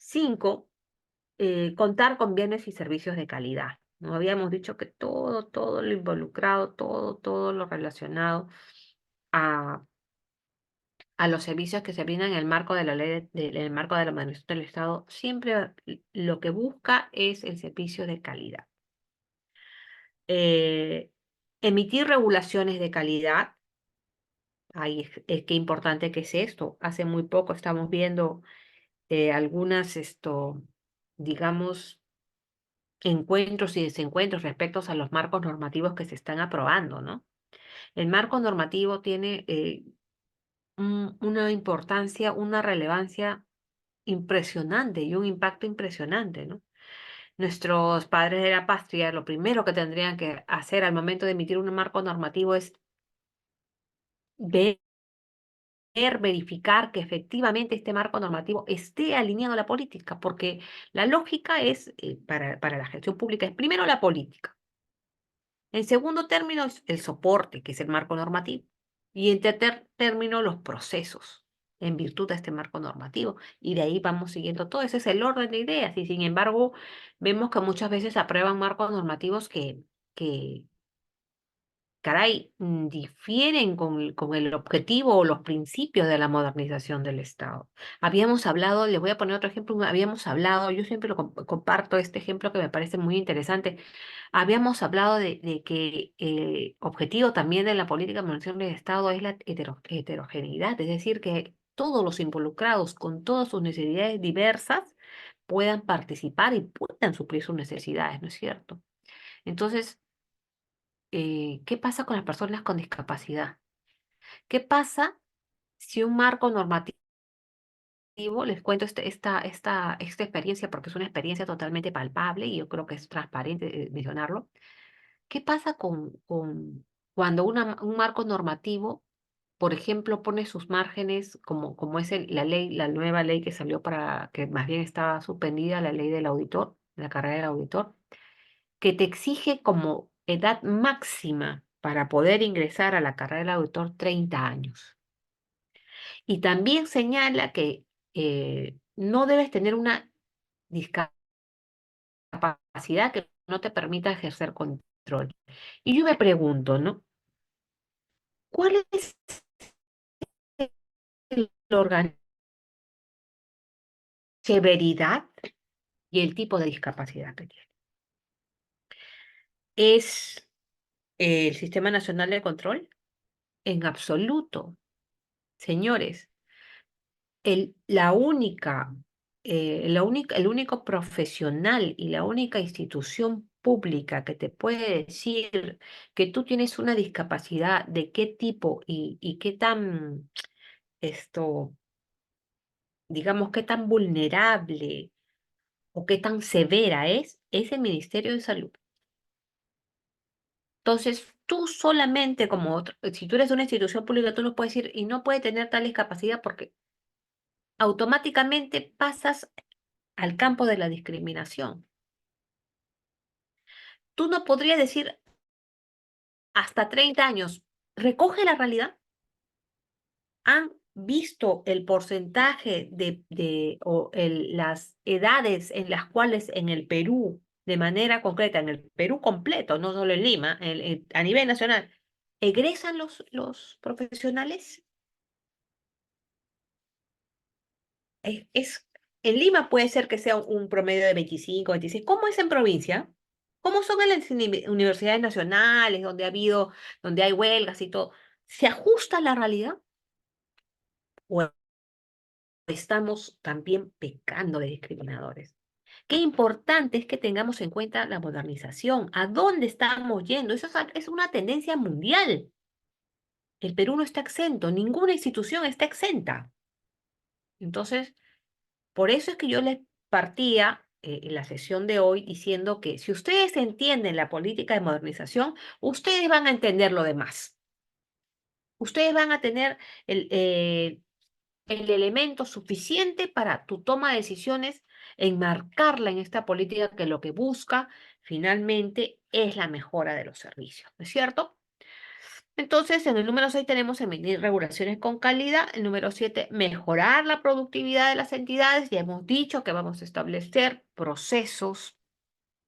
S1: 5, contar con bienes y servicios de calidad. No habíamos dicho que todo lo involucrado, todo lo relacionado a, a los servicios que se brindan en el marco de la ley, en el marco de la administración del Estado, siempre lo que busca es el servicio de calidad. Emitir regulaciones de calidad. Ay, qué importante que es esto. Hace muy poco estamos viendo algunas, digamos, encuentros y desencuentros respecto a los marcos normativos que se están aprobando, ¿no? El marco normativo tiene una importancia, una relevancia impresionante y un impacto impresionante, ¿no? Nuestros padres de la patria, lo primero que tendrían que hacer al momento de emitir un marco normativo es ver, verificar que efectivamente este marco normativo esté alineado a la política, porque la lógica es, para la gestión pública, es primero la política. En segundo término, es el soporte, que es el marco normativo. Y en tercer término, los procesos, en virtud de este marco normativo. Y de ahí vamos siguiendo todo. Ese es el orden de ideas. Y sin embargo, vemos que muchas veces aprueban marcos normativos que caray, difieren con el objetivo o los principios de la modernización del Estado. Habíamos hablado, les voy a poner otro ejemplo, habíamos hablado, yo siempre lo comparto este ejemplo que me parece muy interesante. Habíamos hablado de que el objetivo también de la política de modernización del Estado es la heterogeneidad, es decir, que todos los involucrados con todas sus necesidades diversas puedan participar y puedan suplir sus necesidades, ¿no es cierto? Entonces, ¿qué pasa con las personas con discapacidad? ¿Qué pasa si un marco normativo, les cuento esta experiencia porque es una experiencia totalmente palpable y yo creo que es transparente mencionarlo? ¿Qué pasa con cuando un marco normativo, por ejemplo, pone sus márgenes como es la ley, la nueva ley que salió para, que más bien estaba suspendida, la ley del auditor, la carrera del auditor, que te exige como edad máxima para poder ingresar a la carrera del auditor 30 años? Y también señala que no debes tener una discapacidad que no te permita ejercer control. Y yo me pregunto, ¿no? ¿Cuál es el órgano, severidad y el tipo de discapacidad que tiene? ¿Es el Sistema Nacional de Control? En absoluto. Señores, el único profesional y la única institución pública que te puede decir que tú tienes una discapacidad de qué tipo y qué tan, esto, digamos, qué tan vulnerable o qué tan severa es el Ministerio de Salud. Entonces, tú solamente si tú eres una institución pública, tú no puedes decir y no puede tener tal discapacidad porque automáticamente pasas al campo de la discriminación. Tú no podrías decir hasta 30 años, recoge la realidad. ¿Han visto el porcentaje las edades en las cuales en el Perú, de manera concreta, en el Perú completo, no solo en Lima, a nivel nacional, egresan los profesionales? Es, en Lima puede ser que sea un promedio de 25, 26. ¿Cómo es en provincia? ¿Cómo son en las universidades nacionales, donde hay huelgas y todo? ¿Se ajusta a la realidad? ¿O estamos también pecando de discriminadores? qué importante es que tengamos en cuenta la modernización, a dónde estamos yendo. Eso es una tendencia mundial. El Perú no está exento, ninguna institución está exenta. Entonces, por eso es que yo les partía en la sesión de hoy diciendo que si ustedes entienden la política de modernización, ustedes van a entender lo demás. Ustedes van a tener el elemento suficiente para tu toma de decisiones, enmarcarla en esta política que lo que busca finalmente es la mejora de los servicios, ¿no es cierto? Entonces, en el número 6 tenemos emitir regulaciones con calidad. El número 7, mejorar la productividad de las entidades. Ya hemos dicho que vamos a establecer procesos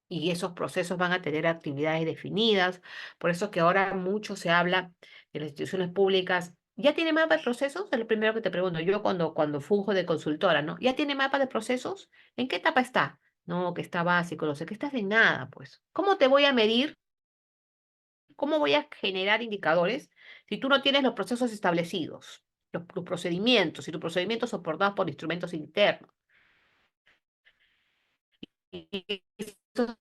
S1: y esos procesos van a tener actividades definidas. Por eso que ahora mucho se habla de las instituciones públicas. ¿Ya tiene mapa de procesos? Es lo primero que te pregunto. Yo cuando funjo de consultora, ¿no? ¿Ya tiene mapa de procesos? ¿En qué etapa está? No, que está básico, no sé, que estás de nada, pues. ¿Cómo te voy a medir? ¿Cómo voy a generar indicadores si tú no tienes los procesos establecidos, los procedimientos, si tus procedimientos son soportados por instrumentos internos? Y esos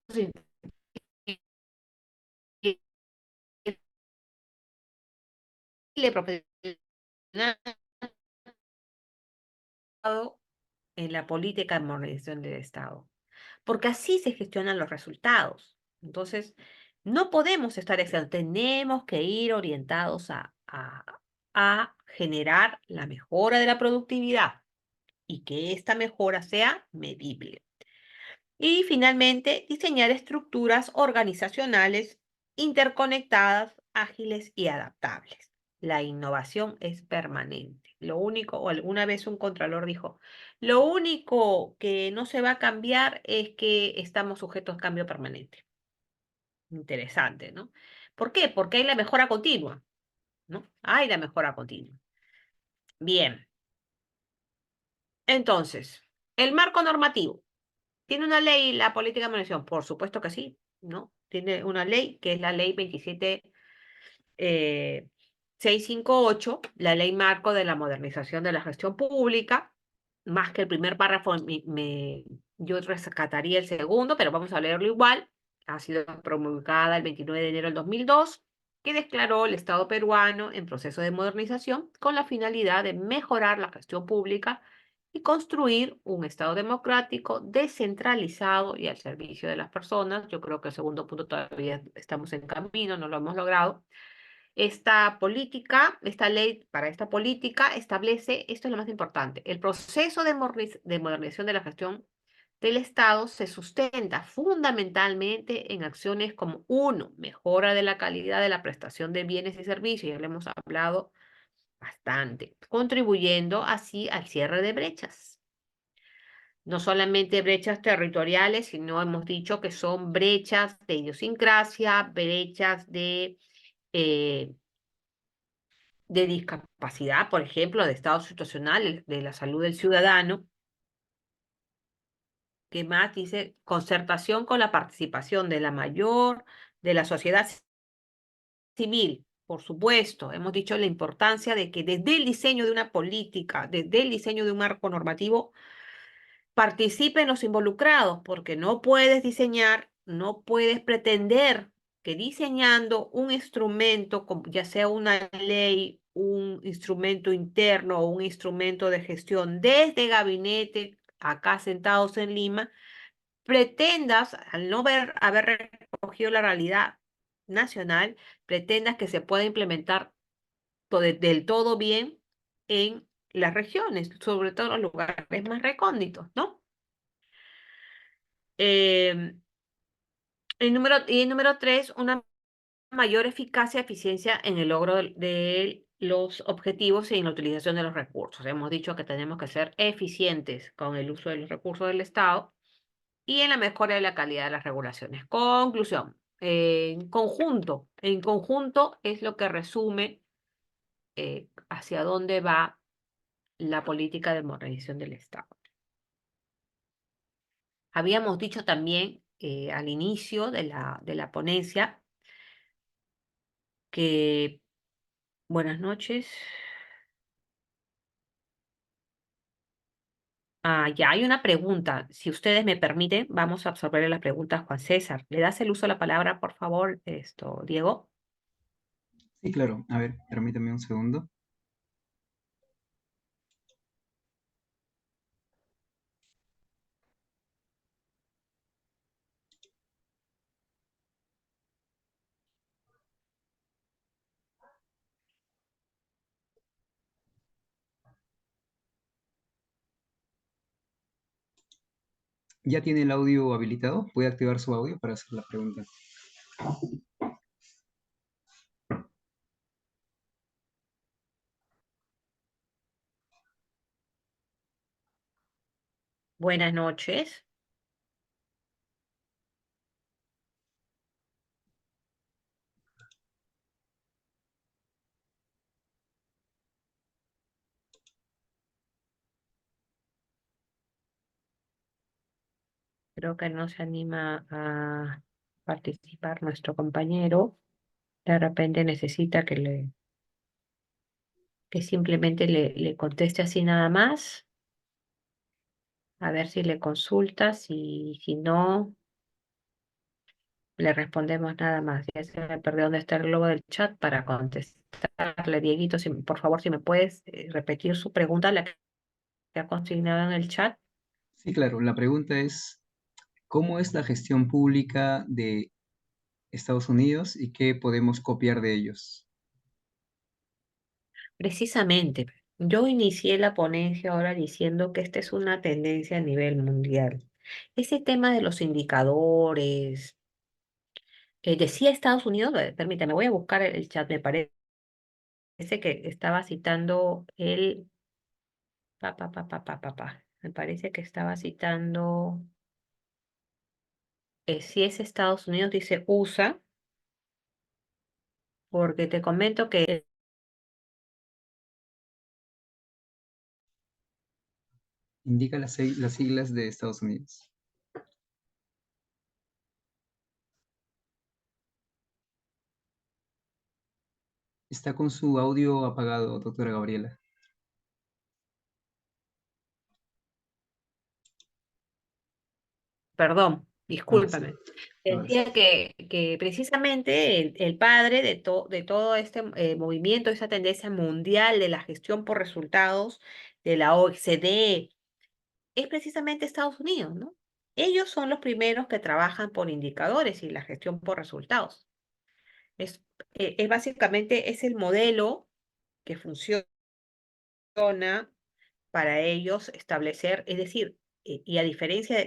S1: en la política de modernización del Estado, porque así se gestionan los resultados. Entonces, no podemos estar exentos, tenemos que ir orientados a generar la mejora de la productividad y que esta mejora sea medible. Y finalmente, diseñar estructuras organizacionales interconectadas, ágiles y adaptables. La innovación es permanente. Lo único, o alguna vez un contralor dijo, lo único que no se va a cambiar es que estamos sujetos a cambio permanente. Interesante, ¿no? ¿Por qué? Porque hay la mejora continua, ¿no? Hay la mejora continua. Bien, entonces, el marco normativo. ¿Tiene una ley la política de modernización? Por supuesto que sí, ¿no? Tiene una ley que es la ley 27, 658, la ley marco de la modernización de la gestión pública. Más que el primer párrafo, yo rescataría el segundo, pero vamos a leerlo igual. Ha sido promulgada el 29 de enero del 2002, que declaró el Estado peruano en proceso de modernización con la finalidad de mejorar la gestión pública y construir un Estado democrático, descentralizado y al servicio de las personas. Yo creo que el segundo punto todavía estamos en camino, no lo hemos logrado. Esta política, esta ley para esta política establece, esto es lo más importante, el proceso de modernización de la gestión del Estado se sustenta fundamentalmente en acciones como, uno, mejora de la calidad de la prestación de bienes y servicios, ya lo hemos hablado bastante, contribuyendo así al cierre de brechas. No solamente brechas territoriales, sino hemos dicho que son brechas de idiosincrasia, brechas eh, de discapacidad, por ejemplo, de estado situacional, de la salud del ciudadano. ¿Qué más dice? Concertación con la participación de la sociedad civil. Por supuesto, hemos dicho la importancia de que desde el diseño de una política, desde el diseño de un marco normativo, participen los involucrados, porque no puedes diseñar, no puedes pretender que diseñando un instrumento, ya sea una ley, un instrumento interno o un instrumento de gestión desde gabinete, acá sentados en Lima, pretendas, al no haber recogido la realidad nacional, pretendas que se pueda implementar del todo bien en las regiones, sobre todo en los lugares más recónditos, ¿no? Y número tres, una mayor eficacia y eficiencia en el logro de los objetivos y en la utilización de los recursos. Hemos dicho que tenemos que ser eficientes con el uso de los recursos del Estado y en la mejora de la calidad de las regulaciones. Conclusión, en conjunto es lo que resume hacia dónde va la política de modernización del Estado. Habíamos dicho también al inicio de la ponencia que, buenas noches, Ya hay una pregunta. Si ustedes me permiten, vamos a absorber las preguntas, Juan César. ¿Le das el uso de la palabra, por favor, Diego?
S2: Sí, claro. A ver, permítame un segundo. ¿Ya tiene el audio habilitado? ¿Puede activar su audio para hacer la pregunta?
S1: Buenas noches. Creo que no se anima a participar nuestro compañero. De repente necesita que simplemente le conteste así nada más. A ver si le consultas y si no, le respondemos nada más. Ya se me perdió dónde está el globo del chat para contestarle. Dieguito, por favor, si me puedes repetir su pregunta, la que ha consignado en el chat.
S2: Sí, claro. La pregunta es, ¿cómo es la gestión pública de Estados Unidos y qué podemos copiar de ellos?
S1: Precisamente, yo inicié la ponencia ahora diciendo que esta es una tendencia a nivel mundial. Ese tema de los indicadores, decía Estados Unidos, permítame, voy a buscar el chat, me parece que estaba citando me parece que estaba citando, si es Estados Unidos, dice USA, porque te comento que
S2: Indica las siglas de Estados Unidos. Está con su audio apagado, doctora Gabriela.
S1: perdón,
S2: Ah, sí.
S1: discúlpame.
S2: Ahora sí.
S1: Decía que precisamente el padre de todo este movimiento, esa tendencia mundial de la gestión por resultados de la OECD, es precisamente Estados Unidos, ¿no? Ellos son los primeros que trabajan por indicadores y la gestión por resultados. Es, es básicamente, es el modelo que funciona para ellos establecer, es decir, y a diferencia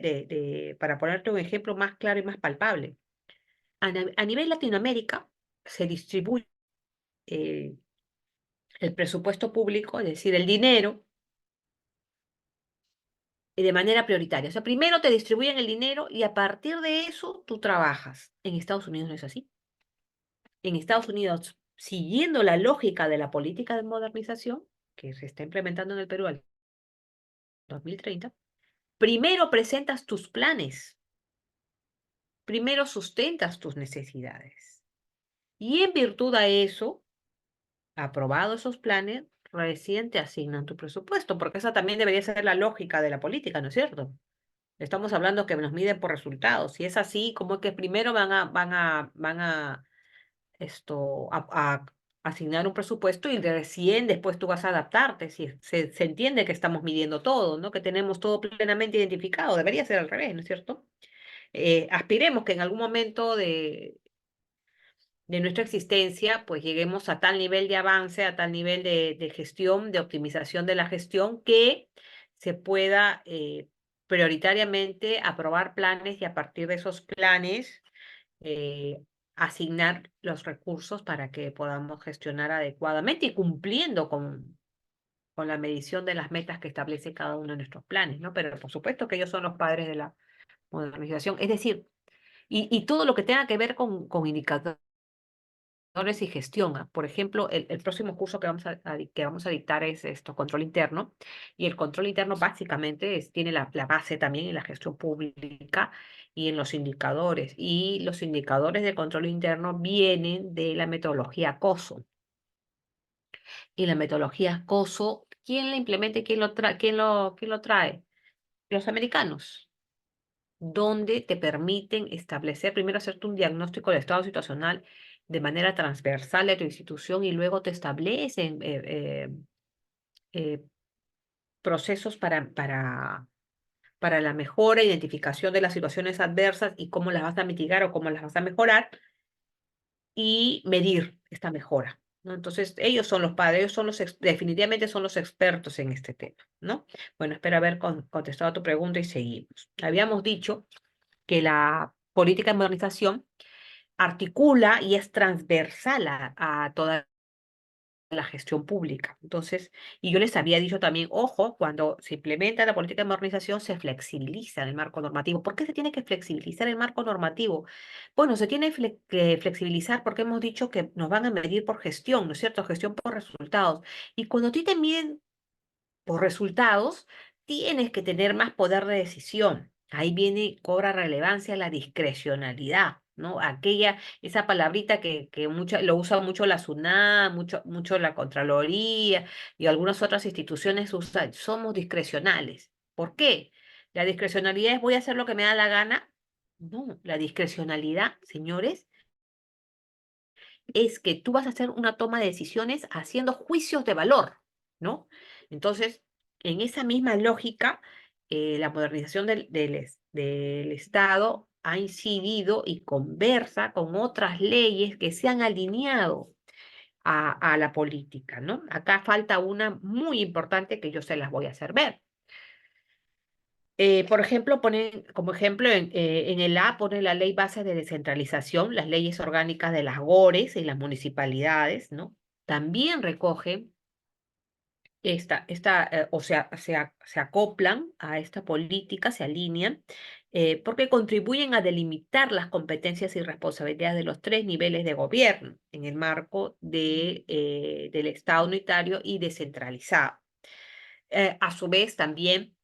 S1: para ponerte un ejemplo más claro y más palpable, a nivel Latinoamérica se distribuye eh, el presupuesto público, es decir, el dinero, de manera prioritaria. O sea, primero te distribuyen el dinero y a partir de eso tú trabajas. En Estados Unidos no es así. En Estados Unidos, siguiendo la lógica de la política de modernización que se está implementando en el Perú al 2030, primero presentas tus planes, primero sustentas tus necesidades. Y en virtud a eso, aprobados esos planes, recién te asignan tu presupuesto, porque esa también debería ser la lógica de la política, ¿no es cierto? Estamos hablando que nos miden por resultados. Si es así, como que primero van a a asignar un presupuesto y recién después tú vas a adaptarte. Si se entiende que estamos midiendo todo, ¿no? Que tenemos todo plenamente identificado. Debería ser al revés, ¿no es cierto? Aspiremos que en algún momento de nuestra existencia, pues lleguemos a tal nivel de avance, a tal nivel de gestión, de optimización de la gestión, que se pueda prioritariamente aprobar planes y a partir de esos planes eh, asignar los recursos para que podamos gestionar adecuadamente y cumpliendo con la medición de las metas que establece cada uno de nuestros planes, ¿no? Pero por supuesto que ellos son los padres de la modernización. Es decir, y todo lo que tenga que ver con indicadores y gestión. Por ejemplo, el próximo curso que vamos a dictar es esto, control interno. Y el control interno básicamente tiene la base también en la gestión pública y en los indicadores. Y los indicadores de control interno vienen de la metodología COSO. Y la metodología COSO, ¿quién la implementa y quién lo trae? los americanos, donde te permiten establecer, primero hacerte un diagnóstico del estado situacional de manera transversal de tu institución y luego te establecen eh, procesos para la mejora, identificación de las situaciones adversas y cómo las vas a mitigar o cómo las vas a mejorar y medir esta mejora, ¿no? Entonces, ellos son los padres, ellos son definitivamente son los expertos en este tema, ¿no? Bueno, espero haber contestado a tu pregunta y seguimos. Habíamos dicho que la política de modernización articula y es transversal a toda la gestión pública. Entonces, y yo les había dicho también, ojo, cuando se implementa la política de modernización, se flexibiliza el marco normativo. ¿Por qué se tiene que flexibilizar el marco normativo? Bueno, se tiene que flexibilizar porque hemos dicho que nos van a medir por gestión, ¿no es cierto? Gestión por resultados. Y cuando a ti te miden por resultados, tienes que tener más poder de decisión. Ahí viene, cobra relevancia la discrecionalidad, ¿no? Esa palabrita que lo usa mucho la SUNAT, mucho la Contraloría y algunas otras instituciones usan, somos discrecionales. ¿Por qué? La discrecionalidad es voy a hacer lo que me da la gana. No, la discrecionalidad, señores, es que tú vas a hacer una toma de decisiones haciendo juicios de valor, ¿no? Entonces, en esa misma lógica, la modernización del Estado ha incidido y conversa con otras leyes que se han alineado a la política, ¿no? Acá falta una muy importante que yo se las voy a hacer ver. Por ejemplo, ponen como ejemplo en el A pone la ley base de descentralización, las leyes orgánicas de las GORES y las municipalidades, ¿no? También recoge o sea, se acoplan a esta política, se alinean, porque contribuyen a delimitar las competencias y responsabilidades de los tres niveles de gobierno en el marco del Estado unitario y descentralizado. A su vez, también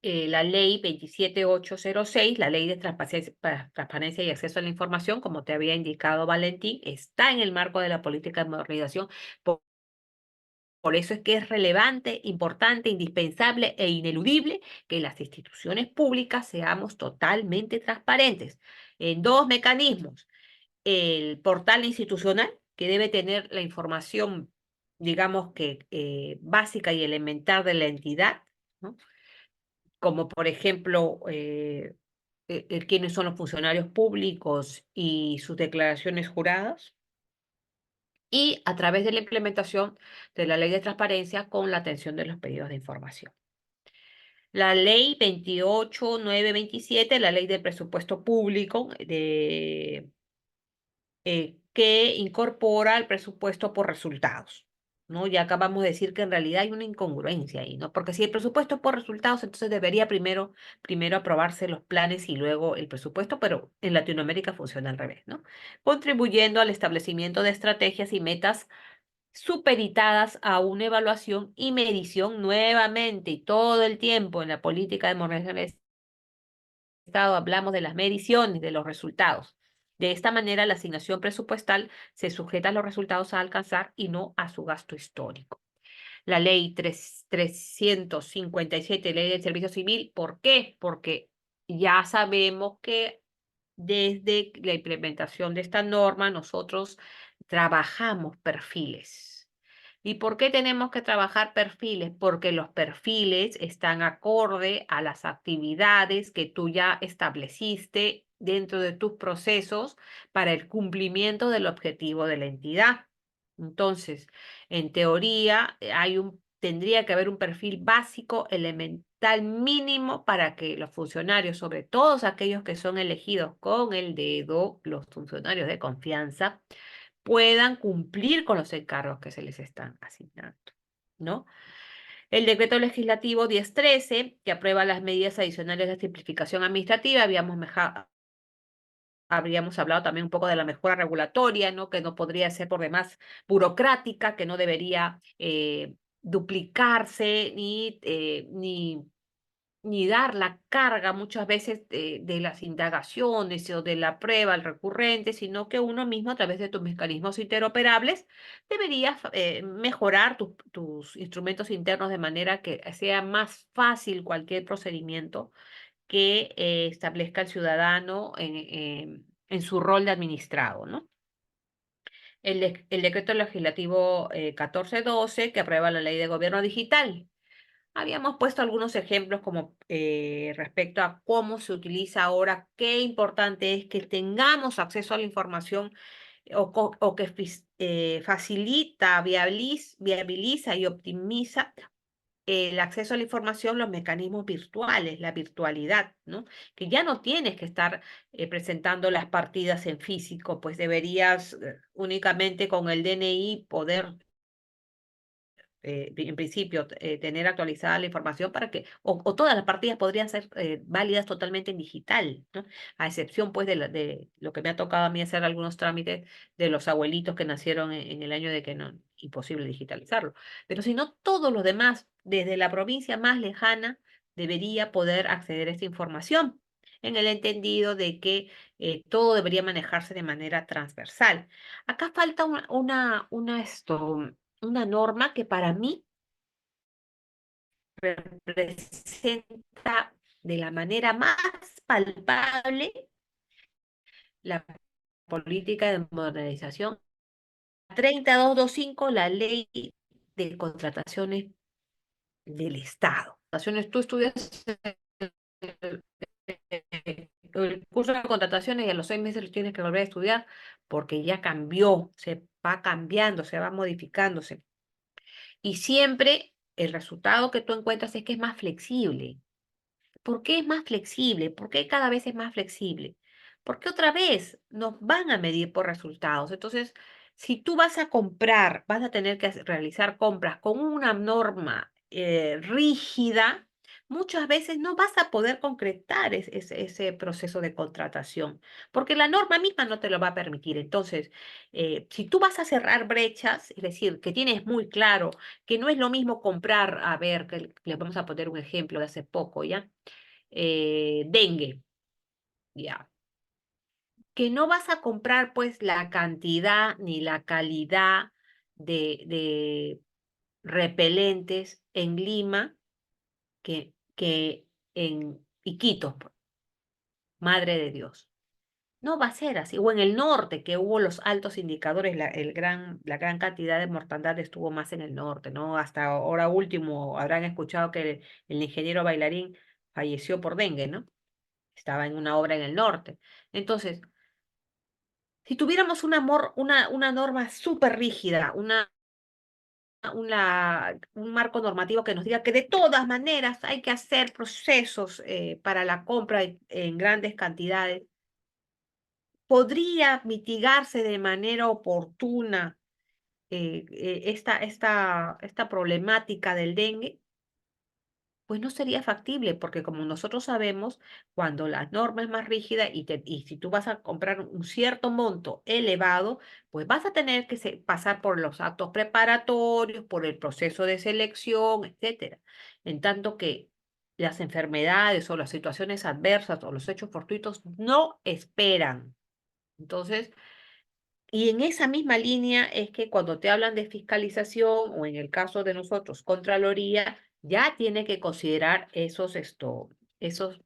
S1: la ley 27806, la ley de transparencia y acceso a la información, como te había indicado Valentín, está en el marco de la política de modernización. Por eso es que es relevante, importante, indispensable e ineludible que las instituciones públicas seamos totalmente transparentes en dos mecanismos. El portal institucional, que debe tener la información, digamos que básica y elemental de la entidad, ¿no? Como por ejemplo quiénes son los funcionarios públicos y sus declaraciones juradas, y a través de la implementación de la ley de transparencia con la atención de los pedidos de información. La ley 28927, la ley del presupuesto público, que incorpora el presupuesto por resultados, ¿no? Ya acabamos de decir que en realidad hay una incongruencia ahí, ¿no? Porque si el presupuesto es por resultados, entonces debería primero aprobarse los planes y luego el presupuesto, pero en Latinoamérica funciona al revés, ¿no? Contribuyendo al establecimiento de estrategias y metas supeditadas a una evaluación y medición nuevamente y todo el tiempo en la política de modernización del Estado hablamos de las mediciones, de los resultados. De esta manera, la asignación presupuestal se sujeta a los resultados a alcanzar y no a su gasto histórico. La ley 357, ley del servicio civil, ¿por qué? Porque ya sabemos que desde la implementación de esta norma nosotros trabajamos perfiles. ¿Y por qué tenemos que trabajar perfiles? Porque los perfiles están acorde a las actividades que tú ya estableciste dentro de tus procesos para el cumplimiento del objetivo de la entidad. Entonces, en teoría, tendría que haber un perfil básico, elemental, mínimo para que los funcionarios, sobre todos aquellos que son elegidos con el dedo, los funcionarios de confianza, puedan cumplir con los encargos que se les están asignando, ¿no? El decreto legislativo 1013, que aprueba las medidas adicionales de simplificación administrativa, habríamos hablado también un poco de la mejora regulatoria, ¿no? Que no podría ser por demás burocrática, que no debería duplicarse ni ni dar la carga muchas veces de las indagaciones o de la prueba al recurrente, sino que uno mismo a través de tus mecanismos interoperables deberías mejorar tus instrumentos internos de manera que sea más fácil cualquier procedimiento que establezca el ciudadano en su rol de administrado, ¿no? El decreto legislativo 1412 que aprueba la ley de gobierno digital. Habíamos puesto algunos ejemplos como respecto a cómo se utiliza ahora, qué importante es que tengamos acceso a la información o que facilita, viabiliza y optimiza el acceso a la información, los mecanismos virtuales, la virtualidad, ¿no? Que ya no tienes que estar presentando las partidas en físico, pues deberías únicamente con el DNI poder en principio, tener actualizada la información para que, o todas las partidas podrían ser válidas totalmente en digital, ¿no? A excepción, pues, de lo que me ha tocado a mí hacer algunos trámites de los abuelitos que nacieron en el año de que no, imposible digitalizarlo. Pero si no, todos los demás, desde la provincia más lejana, debería poder acceder a esta información, en el entendido de que todo debería manejarse de manera transversal. Acá falta una norma que para mí representa de la manera más palpable la política de modernización. 3225, la ley de contrataciones del Estado. Tú estudias el curso de contrataciones y a los 6 meses lo tienes que volver a estudiar porque ya cambió, se va cambiando, se va modificándose. Y siempre el resultado que tú encuentras es que es más flexible. ¿Por qué es más flexible? ¿Por qué cada vez es más flexible? Porque otra vez nos van a medir por resultados. Entonces, si tú vas a comprar, vas a tener que realizar compras con una norma rígida, muchas veces no vas a poder concretar ese proceso de contratación, porque la norma misma no te lo va a permitir. Entonces, si tú vas a cerrar brechas, es decir, que tienes muy claro que no es lo mismo comprar, a ver, que les vamos a poner un ejemplo de hace poco, ¿ya? Dengue, ya. Que no vas a comprar pues la cantidad ni la calidad de repelentes en Lima que en Iquitos, pues, Madre de Dios. No va a ser así. O en el norte, que hubo los altos indicadores, la gran cantidad de mortandad estuvo más en el norte, ¿no? Hasta ahora último habrán escuchado que el ingeniero bailarín falleció por dengue, ¿no? Estaba en una obra en el norte. Entonces, si tuviéramos una norma súper rígida, un marco normativo que nos diga que de todas maneras hay que hacer procesos para la compra en grandes cantidades, podría mitigarse de manera oportuna esta problemática del dengue. Pues no sería factible, porque como nosotros sabemos, cuando la norma es más rígida y si tú vas a comprar un cierto monto elevado, pues vas a tener que pasar por los actos preparatorios, por el proceso de selección, etcétera. En tanto que las enfermedades o las situaciones adversas o los hechos fortuitos no esperan. Entonces, y en esa misma línea es que cuando te hablan de fiscalización o en el caso de nosotros, Contraloría, ya tiene que considerar esos, esos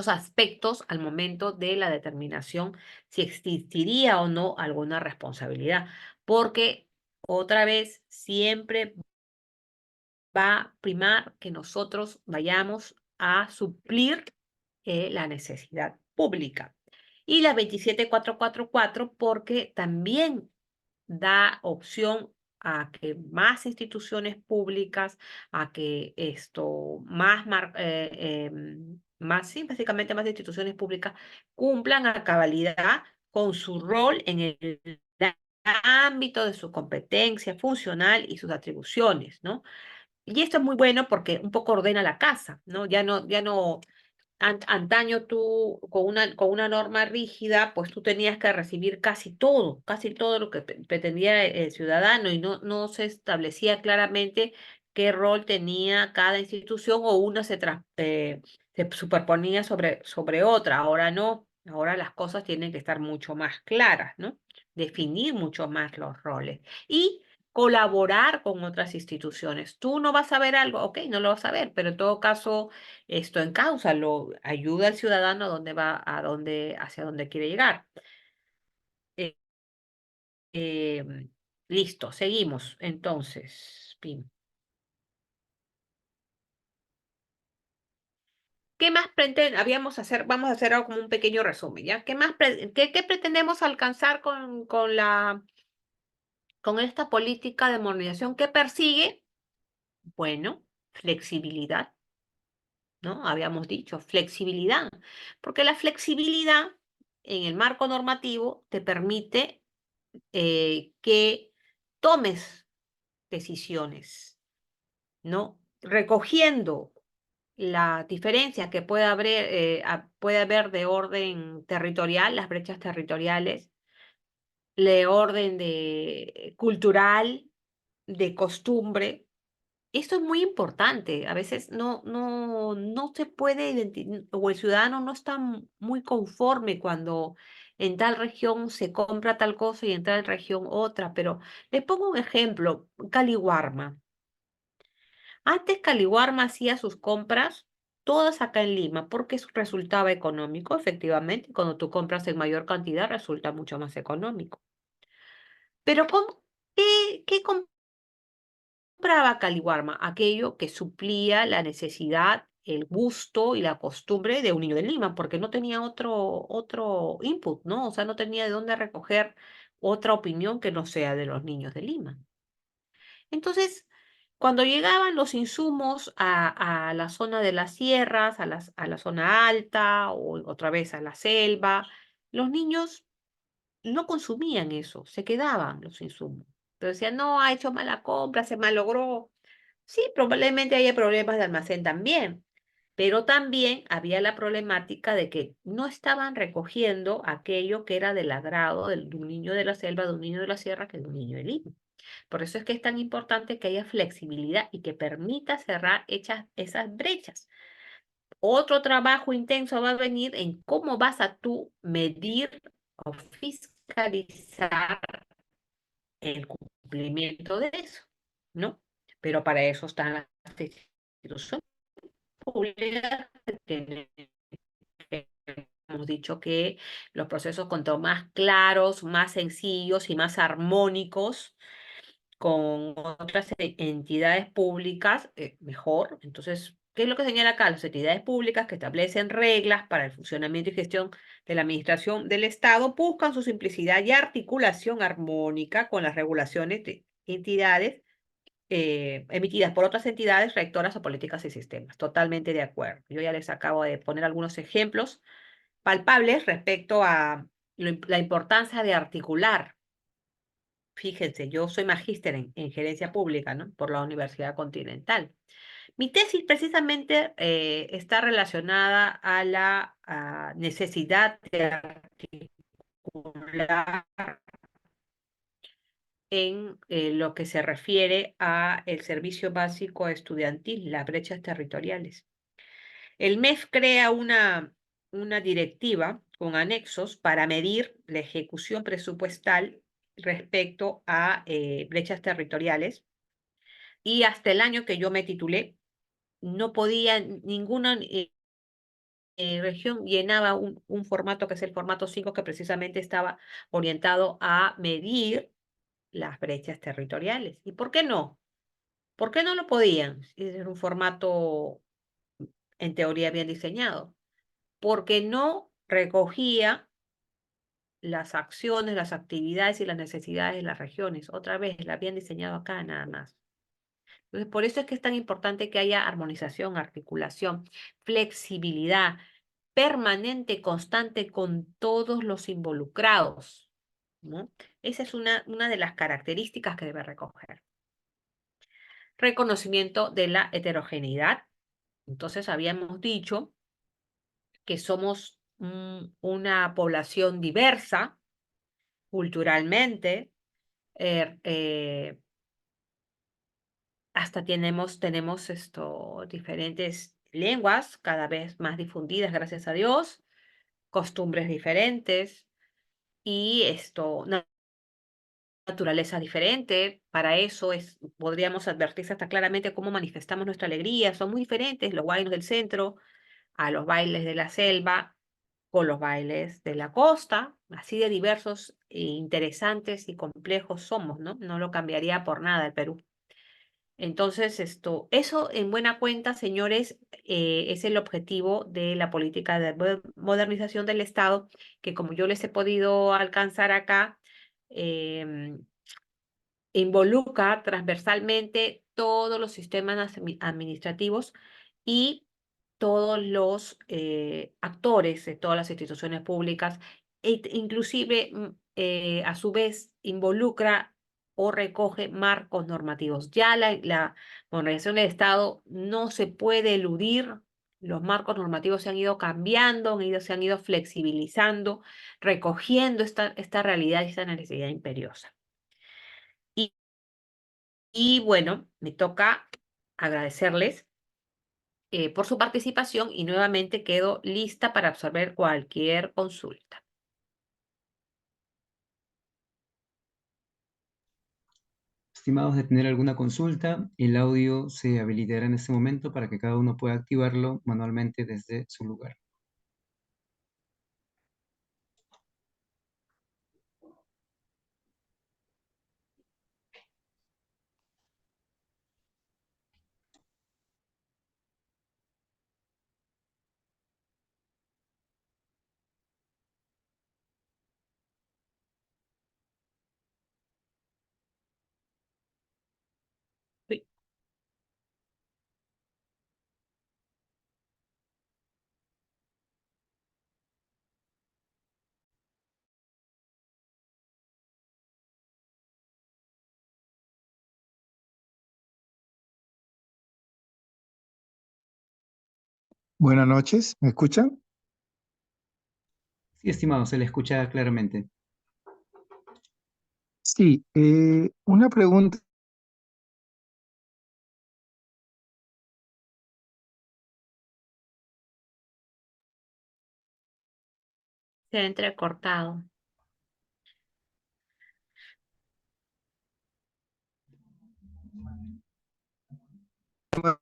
S1: aspectos al momento de la determinación si existiría o no alguna responsabilidad. Porque otra vez, siempre va a primar que nosotros vayamos a suplir la necesidad pública. Y la 27444 porque también da opción a que más instituciones públicas, a que más, sí, básicamente más instituciones públicas cumplan a cabalidad con su rol en el ámbito de su competencia funcional y sus atribuciones, ¿no? Y esto es muy bueno porque un poco ordena la casa, ¿no? Ya no antaño tú con una norma rígida, pues tú tenías que recibir casi todo lo que pretendía el ciudadano y no se establecía claramente qué rol tenía cada institución o una se superponía sobre otra. Ahora no, ahora las cosas tienen que estar mucho más claras, ¿no? Definir mucho más los roles y colaborar con otras instituciones. Tú no vas a ver algo, ok, no lo vas a ver, pero en todo caso, esto encáusalo, ayuda al ciudadano a dónde va, hacia dónde quiere llegar. Eh, listo, seguimos. Entonces, Pim. ¿Qué más habíamos hacer? Vamos a hacer algo como un pequeño resumen, ¿ya? ¿Qué pretendemos alcanzar con esta política de modernización? ¿Qué persigue? Bueno, flexibilidad, ¿no? Habíamos dicho, flexibilidad, porque la flexibilidad en el marco normativo te permite que tomes decisiones, ¿no? Recogiendo las diferencias que puede haber de orden territorial, las brechas territoriales, de orden cultural, de costumbre. Esto es muy importante. A veces no se puede identificar, o el ciudadano no está muy conforme cuando en tal región se compra tal cosa y en tal región otra. Pero les pongo un ejemplo, Caliwarma. Antes Caliwarma hacía sus compras todas acá en Lima porque eso resultaba económico, efectivamente. Cuando tú compras en mayor cantidad resulta mucho más económico. Pero ¿qué compraba Caliwarma? Aquello que suplía la necesidad, el gusto y la costumbre de un niño de Lima, porque no tenía otro input, ¿no? O sea, no tenía de dónde recoger otra opinión que no sea de los niños de Lima. Entonces, cuando llegaban los insumos a la zona de las sierras, a la zona alta o otra vez a la selva, los niños no consumían eso, se quedaban los insumos. Pero decían, no, ha hecho mala compra, se malogró. Sí, probablemente haya problemas de almacén también, pero también había la problemática de que no estaban recogiendo aquello que era del agrado de un niño de la selva, de un niño de la sierra, que de un niño de Lima. Por eso es que es tan importante que haya flexibilidad y que permita cerrar esas brechas. Otro trabajo intenso va a venir en cómo vas a tú medir o fiscalizar el cumplimiento de eso, ¿no? Pero para eso están las instituciones públicas que tienen que- hemos dicho que los procesos cuanto más claros, más sencillos y más armónicos con otras entidades públicas, mejor. Entonces, ¿qué es lo que señala acá? Las entidades públicas que establecen reglas para el funcionamiento y gestión de la administración del Estado buscan su simplicidad y articulación armónica con las regulaciones de entidades emitidas por otras entidades rectoras o políticas y sistemas. Totalmente de acuerdo. Yo ya les acabo de poner algunos ejemplos palpables respecto a la importancia de articular. Fíjense, yo soy magíster en gerencia pública, ¿no? Por la Universidad Continental. Mi tesis precisamente está relacionada a la necesidad de articular en lo que se refiere a el servicio básico estudiantil, las brechas territoriales. El MEF crea una directiva con anexos para medir la ejecución presupuestal respecto a brechas territoriales. Y hasta el año que yo me titulé, no podía, ninguna región llenaba un formato que es el formato 5, que precisamente estaba orientado a medir las brechas territoriales. ¿Y por qué no? ¿Por qué no lo podían? Si era un formato en teoría bien diseñado. Porque no recogía las acciones, las actividades y las necesidades de las regiones. Otra vez, la habían diseñado acá nada más. Entonces, por eso es que es tan importante que haya armonización, articulación, flexibilidad permanente, constante con todos los involucrados, ¿no? Esa es una de las características que debe recoger. Reconocimiento de la heterogeneidad. Entonces, habíamos dicho que somos una población diversa culturalmente, eh, eh, hasta tenemos diferentes lenguas cada vez más difundidas, gracias a Dios, costumbres diferentes y naturaleza diferente. Para eso podríamos advertirse hasta claramente cómo manifestamos nuestra alegría. Son muy diferentes los bailes del centro a los bailes de la selva con los bailes de la costa. Así de diversos, e interesantes y complejos somos, ¿no? No lo cambiaría por nada el Perú. Entonces, eso en buena cuenta, señores, es el objetivo de la política de modernización del Estado, que como yo les he podido alcanzar acá, em, involucra transversalmente todos los sistemas administrativos y todos los actores de todas las instituciones públicas, inclusive a su vez involucra o recoge marcos normativos. Ya la modernización del Estado no se puede eludir, los marcos normativos se han ido cambiando, se han ido flexibilizando, recogiendo esta realidad y esta necesidad imperiosa. Y, y bueno, me toca agradecerles por su participación y nuevamente quedo lista para absorber cualquier consulta.
S2: Estimados de tener alguna consulta, el audio se habilitará en este momento para que cada uno pueda activarlo manualmente desde su lugar.
S1: Sí.
S4: Buenas noches, ¿me escuchan?
S2: Sí, estimado, se le escucha claramente.
S4: Sí, una pregunta.
S1: Se ha entrecortado.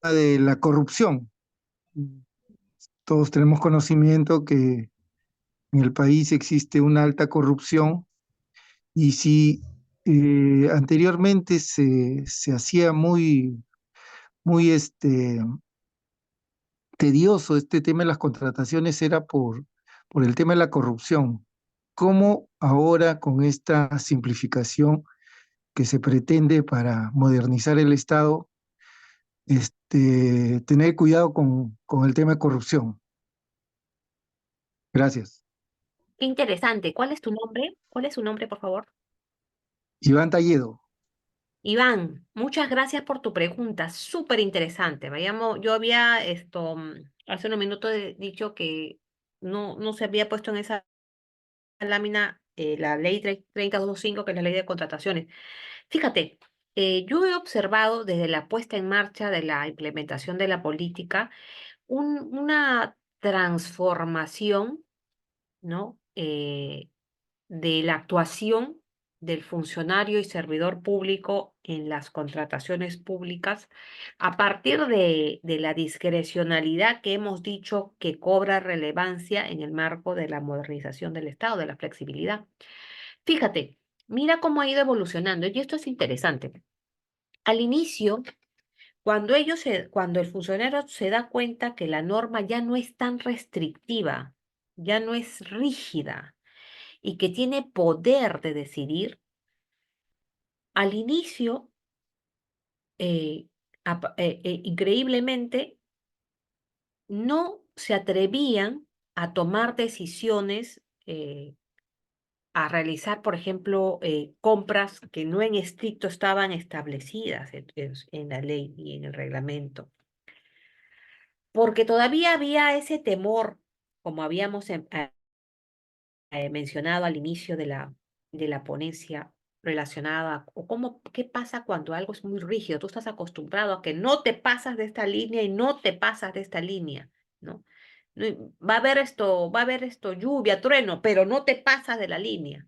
S4: De la corrupción. Todos tenemos conocimiento que en el país existe una alta corrupción y si anteriormente se hacía muy tedioso este tema de las contrataciones era por el tema de la corrupción. ¿Cómo ahora con esta simplificación que se pretende para modernizar el Estado, tener cuidado con el tema de corrupción? Gracias.
S1: Qué interesante. ¿Cuál es tu nombre? ¿Cuál es su nombre, por favor?
S4: Iván Talledo.
S1: Iván, muchas gracias por tu pregunta. Súper interesante. Yo había hace unos minutos dicho que no se había puesto en esa lámina la ley 3025, que es la ley de contrataciones. Fíjate, yo he observado desde la puesta en marcha de la implementación de la política una transformación, ¿no? De la actuación del funcionario y servidor público en las contrataciones públicas a partir de la discrecionalidad que hemos dicho que cobra relevancia en el marco de la modernización del Estado, de la flexibilidad. Fíjate, mira cómo ha ido evolucionando y esto es interesante. Al inicio, cuando el funcionario se da cuenta que la norma ya no es tan restrictiva, ya no es rígida y que tiene poder de decidir, al inicio, eh, increíblemente, no se atrevían a tomar decisiones, a realizar, por ejemplo, compras que no en estricto estaban establecidas en la ley y en el reglamento, porque todavía había ese temor, como habíamos mencionado al inicio de la ponencia, relacionada, o qué pasa cuando algo es muy rígido. Tú estás acostumbrado a que no te pasas de esta línea y no te pasas de esta línea, ¿no? Va a haber esto, lluvia, trueno, pero no te pasas de la línea.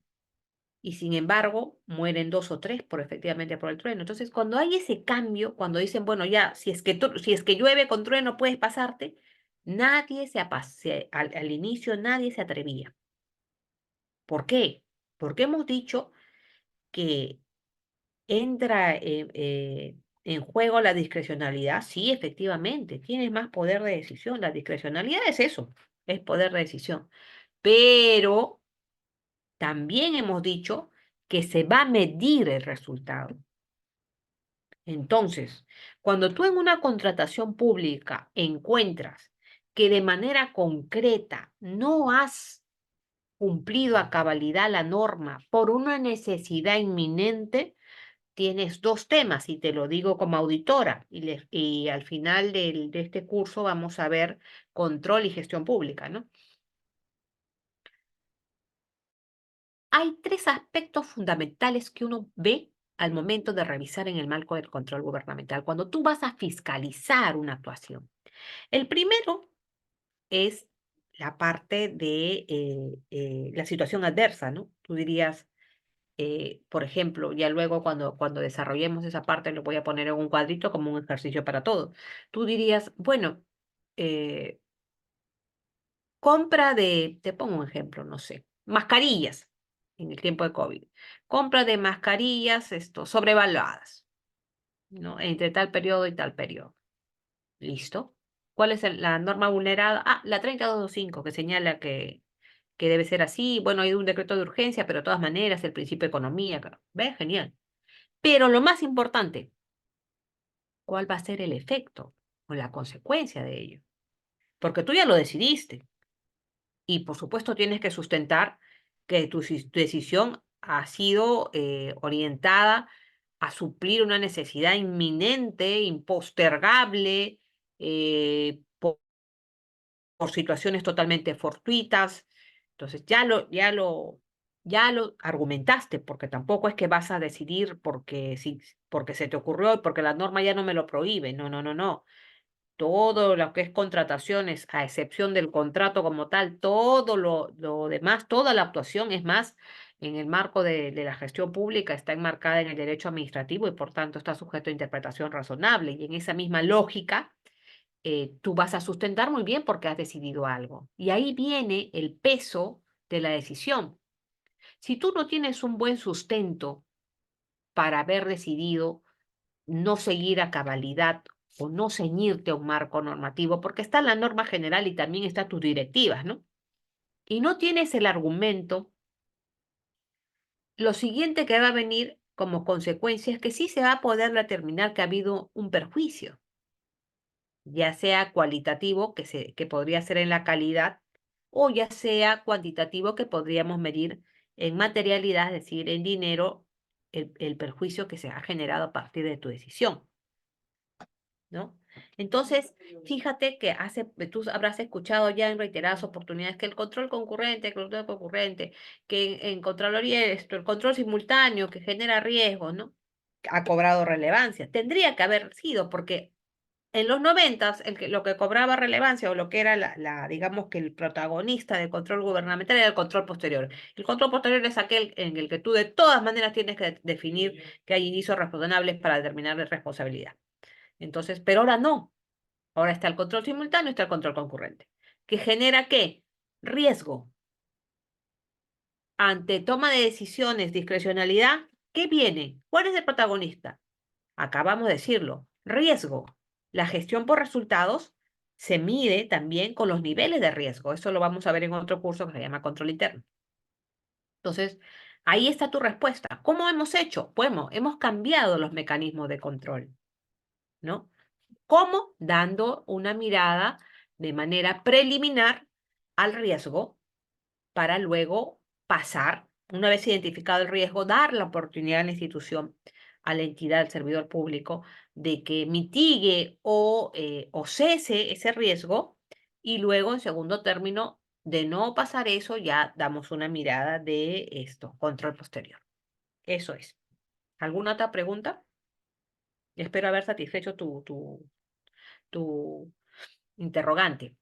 S1: Y sin embargo, mueren 2 o 3 efectivamente por el trueno. Entonces, cuando hay ese cambio, cuando dicen, bueno, ya, si es que llueve con trueno, puedes pasarte, nadie al inicio nadie se atrevía. ¿Por qué? Porque hemos dicho que entra en juego la discrecionalidad. Sí, efectivamente, tienes más poder de decisión. La discrecionalidad es eso, es poder de decisión. Pero también hemos dicho que se va a medir el resultado. Entonces, cuando tú en una contratación pública encuentras que de manera concreta no has cumplido a cabalidad la norma por una necesidad inminente, tienes 2 temas, y te lo digo como auditora, y al final de este curso vamos a ver control y gestión pública, ¿no? Hay 3 aspectos fundamentales que uno ve al momento de revisar en el marco del control gubernamental, cuando tú vas a fiscalizar una actuación. El primero es la parte de la situación adversa, ¿no? Tú dirías, por ejemplo, ya luego cuando desarrollemos esa parte lo voy a poner en un cuadrito como un ejercicio para todos. Tú dirías, bueno, eh, te pongo un ejemplo, no sé, mascarillas en el tiempo de COVID. Compra de mascarillas sobrevaluadas, ¿no? Entre tal periodo y tal periodo. ¿Listo? ¿Cuál es la norma vulnerada? Ah, la 3225, que señala que debe ser así. Bueno, hay un decreto de urgencia, pero de todas maneras, el principio de economía. ¿Ves? Genial. Pero lo más importante, ¿cuál va a ser el efecto o la consecuencia de ello? Porque tú ya lo decidiste. Y por supuesto tienes que sustentar que tu decisión ha sido orientada a suplir una necesidad inminente, impostergable, por situaciones totalmente fortuitas. Entonces ya lo argumentaste, porque tampoco es que vas a decidir porque se te ocurrió y porque la norma ya no me lo prohíbe. No, no, no, no. Todo lo que es contrataciones, a excepción del contrato como tal, todo lo demás, toda la actuación es más en el marco de la gestión pública, está enmarcada en el derecho administrativo y por tanto está sujeto a interpretación razonable. Y en esa misma lógica, tú vas a sustentar muy bien porque has decidido algo. Y ahí viene el peso de la decisión. Si tú no tienes un buen sustento para haber decidido no seguir a cabalidad o no ceñirte a un marco normativo, porque está la norma general y también está tus directivas, ¿no? Y no tienes el argumento, lo siguiente que va a venir como consecuencia es que sí se va a poder determinar que ha habido un perjuicio, ya sea cualitativo, que podría ser en la calidad, o ya sea cuantitativo, que podríamos medir en materialidad, es decir, en dinero, el perjuicio que se ha generado a partir de tu decisión, ¿no? Entonces, fíjate que tú habrás escuchado ya en reiteradas oportunidades que el control concurrente, que en Contraloría el control simultáneo que genera riesgos, ¿no? Ha cobrado relevancia. Tendría que haber sido, porque en los 90 lo que cobraba relevancia o lo que era digamos que el protagonista del control gubernamental era el control posterior. El control posterior es aquel en el que tú de todas maneras tienes que definir que hay indicios razonables para determinar la responsabilidad. Entonces, pero ahora no. Ahora está el control simultáneo, está el control concurrente. ¿Que genera qué? Riesgo. Ante toma de decisiones, discrecionalidad, ¿qué viene? ¿Cuál es el protagonista? Acabamos de decirlo, riesgo. La gestión por resultados se mide también con los niveles de riesgo. Eso lo vamos a ver en otro curso que se llama control interno. Entonces, ahí está tu respuesta. ¿Cómo hemos hecho? Bueno, hemos cambiado los mecanismos de control, ¿no? ¿Cómo? Dando una mirada de manera preliminar al riesgo para luego pasar, una vez identificado el riesgo, dar la oportunidad a la institución, a la entidad, al servidor público, de que mitigue o cese ese riesgo, y luego, en segundo término, de no pasar eso, ya damos una mirada de esto, control posterior. Eso es. ¿Alguna otra pregunta? Espero haber satisfecho tu interrogante.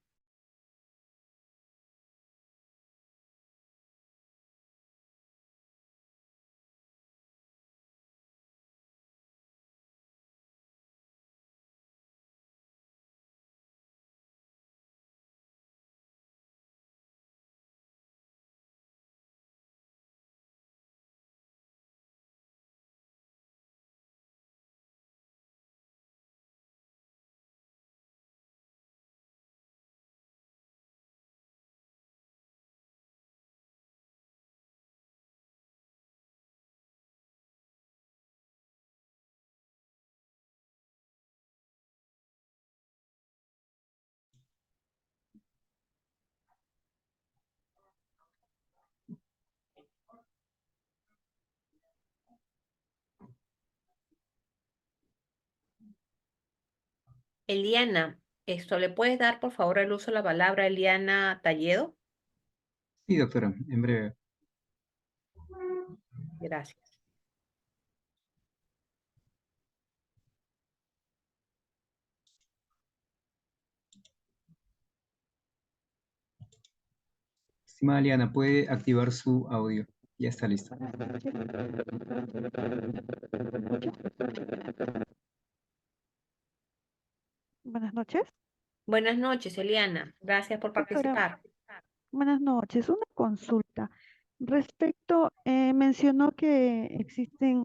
S1: Eliana, ¿le puedes dar por favor el uso de la palabra Eliana Talledo?
S2: Sí, doctora, en breve.
S1: Gracias.
S2: Estimada Liana, puede activar su audio. Ya está listo.
S5: Buenas noches.
S1: Buenas noches, Eliana. Gracias por
S5: Doctora,
S1: participar.
S5: buenas noches. Una consulta. Respecto, mencionó que existen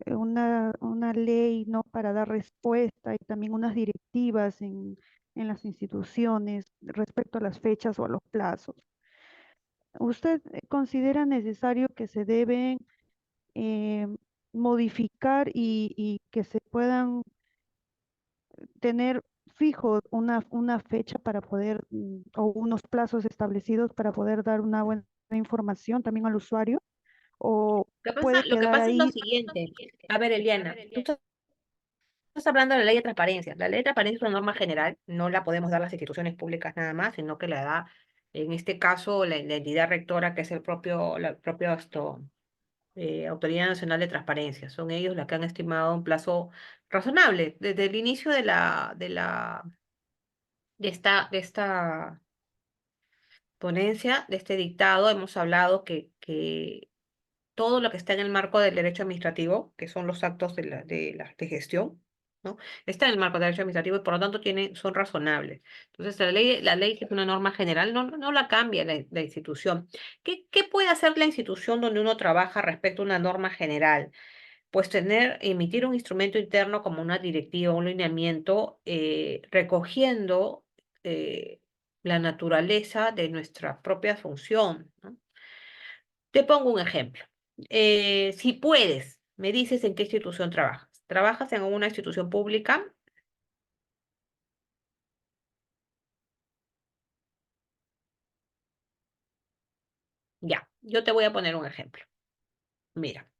S5: una ley, ¿no? Para dar respuesta y también unas directivas en las instituciones respecto a las fechas o a los plazos. ¿Usted considera necesario que se deben eh, modificar y que se puedan tener fijo una fecha para poder, o unos plazos establecidos para poder dar una buena información también al usuario? ¿O puede
S1: Lo que
S5: quedar
S1: pasa es lo
S5: ahí?
S1: siguiente. A ver, Eliana, tú estás hablando de la ley de transparencia. La ley de transparencia es una norma general, no la podemos dar las instituciones públicas nada más, sino que la da, en este caso, la entidad rectora, que es Autoridad Nacional de Transparencia. Son ellos las que han estimado un plazo razonable. Desde el inicio de esta ponencia, de este dictado, hemos hablado que todo lo que está en el marco del derecho administrativo, que son los actos de gestión, ¿no? Está en el marco del derecho administrativo y por lo tanto son razonables. Entonces, la ley que es una norma general, no la cambia la institución. ¿Qué puede hacer la institución donde uno trabaja respecto a una norma general? Pues emitir un instrumento interno como una directiva, un lineamiento, recogiendo la naturaleza de nuestra propia función, ¿no? Te pongo un ejemplo. Si puedes, me dices en qué institución trabajas. ¿Trabajas en una institución pública? Ya, yo te voy a poner un ejemplo. Mira,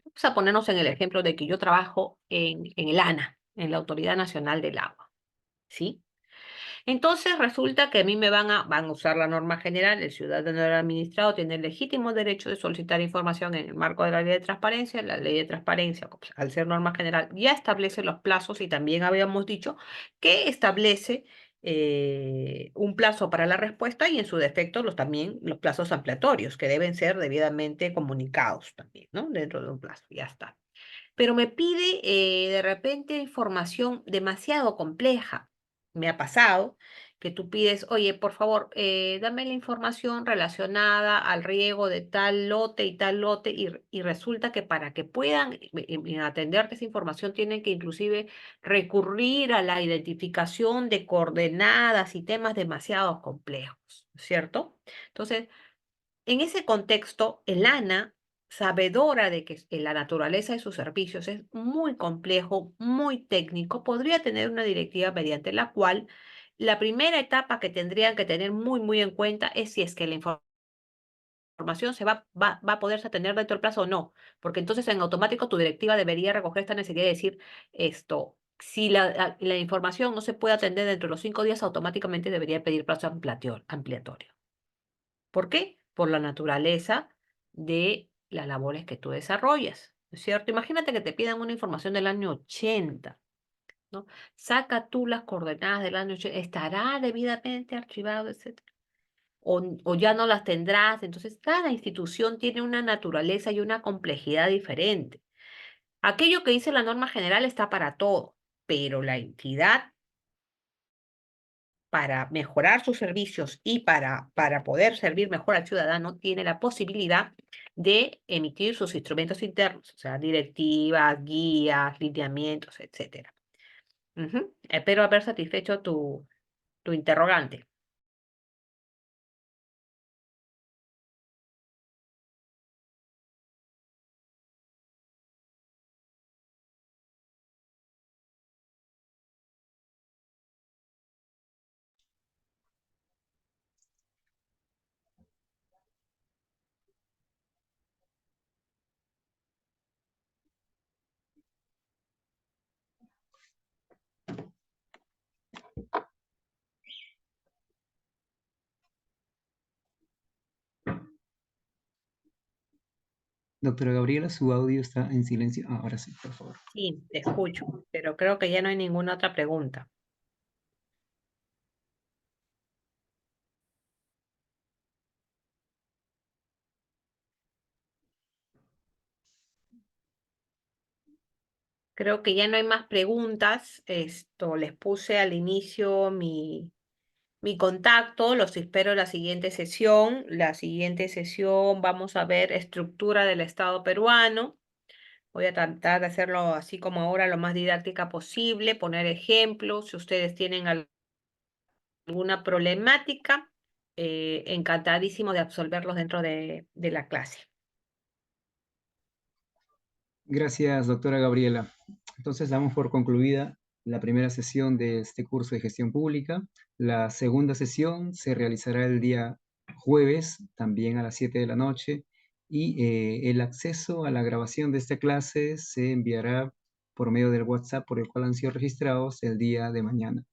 S1: vamos a ponernos en el ejemplo de que yo trabajo en el ANA, en la Autoridad Nacional del Agua, ¿sí? Entonces resulta que a mí van a usar la norma general, el ciudadano del administrado tiene el legítimo derecho de solicitar información en el marco de la ley de transparencia. La ley de transparencia, pues, al ser norma general, ya establece los plazos y también habíamos dicho que establece un plazo para la respuesta y en su defecto también los plazos ampliatorios que deben ser debidamente comunicados también, ¿no? Dentro de un plazo, ya está. Pero me pide de repente información demasiado compleja. Me ha pasado que tú pides, oye, por favor, dame la información relacionada al riego de tal lote y tal lote, y resulta que para que puedan atenderte esa información tienen que inclusive recurrir a la identificación de coordenadas y temas demasiado complejos, ¿cierto? Entonces, en ese contexto, el ANA, sabedora de que la naturaleza de sus servicios es muy complejo, muy técnico, podría tener una directiva mediante la cual la primera etapa que tendrían que tener muy en cuenta es si es que la información va a poderse atender dentro del plazo o no, porque entonces en automático tu directiva debería recoger esta necesidad de decir esto. Si la información no se puede atender dentro de los 5 días, automáticamente debería pedir plazo ampliatorio. ¿Por qué? Por la naturaleza de las labores que tú desarrollas, ¿no es cierto? Imagínate que te pidan una información del año 80, ¿no? Saca tú las coordenadas del año 80, estará debidamente archivado, etcétera. O ya no las tendrás. Entonces, cada institución tiene una naturaleza y una complejidad diferente. Aquello que dice la norma general está para todo, pero la entidad, para mejorar sus servicios y para poder servir mejor al ciudadano, tiene la posibilidad de emitir sus instrumentos internos, o sea, directivas, guías, lineamientos, etc. Espero haber satisfecho tu interrogante.
S2: Doctora Gabriela, su audio está en silencio. Ah, ahora sí, por favor.
S1: Sí, te escucho, pero creo que ya no hay ninguna otra pregunta. Creo que ya no hay más preguntas. Les puse al inicio mi contacto. Los espero en la siguiente sesión. La siguiente sesión vamos a ver estructura del Estado peruano. Voy a tratar de hacerlo así como ahora, lo más didáctica posible, poner ejemplos. Si ustedes tienen alguna problemática, encantadísimo de absolverlos dentro de la clase.
S2: Gracias, doctora Gabriela. Entonces, damos por concluida la primera sesión de este curso de gestión pública. La segunda sesión se realizará el día jueves, también a las 7 de la noche, y el acceso a la grabación de esta clase se enviará por medio del WhatsApp por el cual han sido registrados el día de mañana.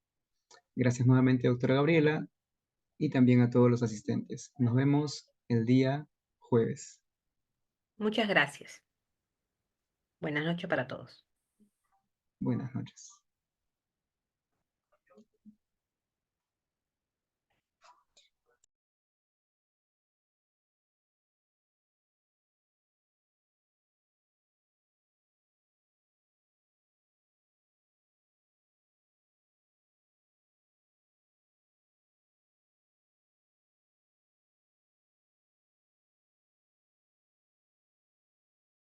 S2: Gracias nuevamente, doctora Gabriela, y también a todos los asistentes. Nos vemos el día jueves.
S1: Muchas gracias. Buenas noches para todos.
S2: Buenas noches.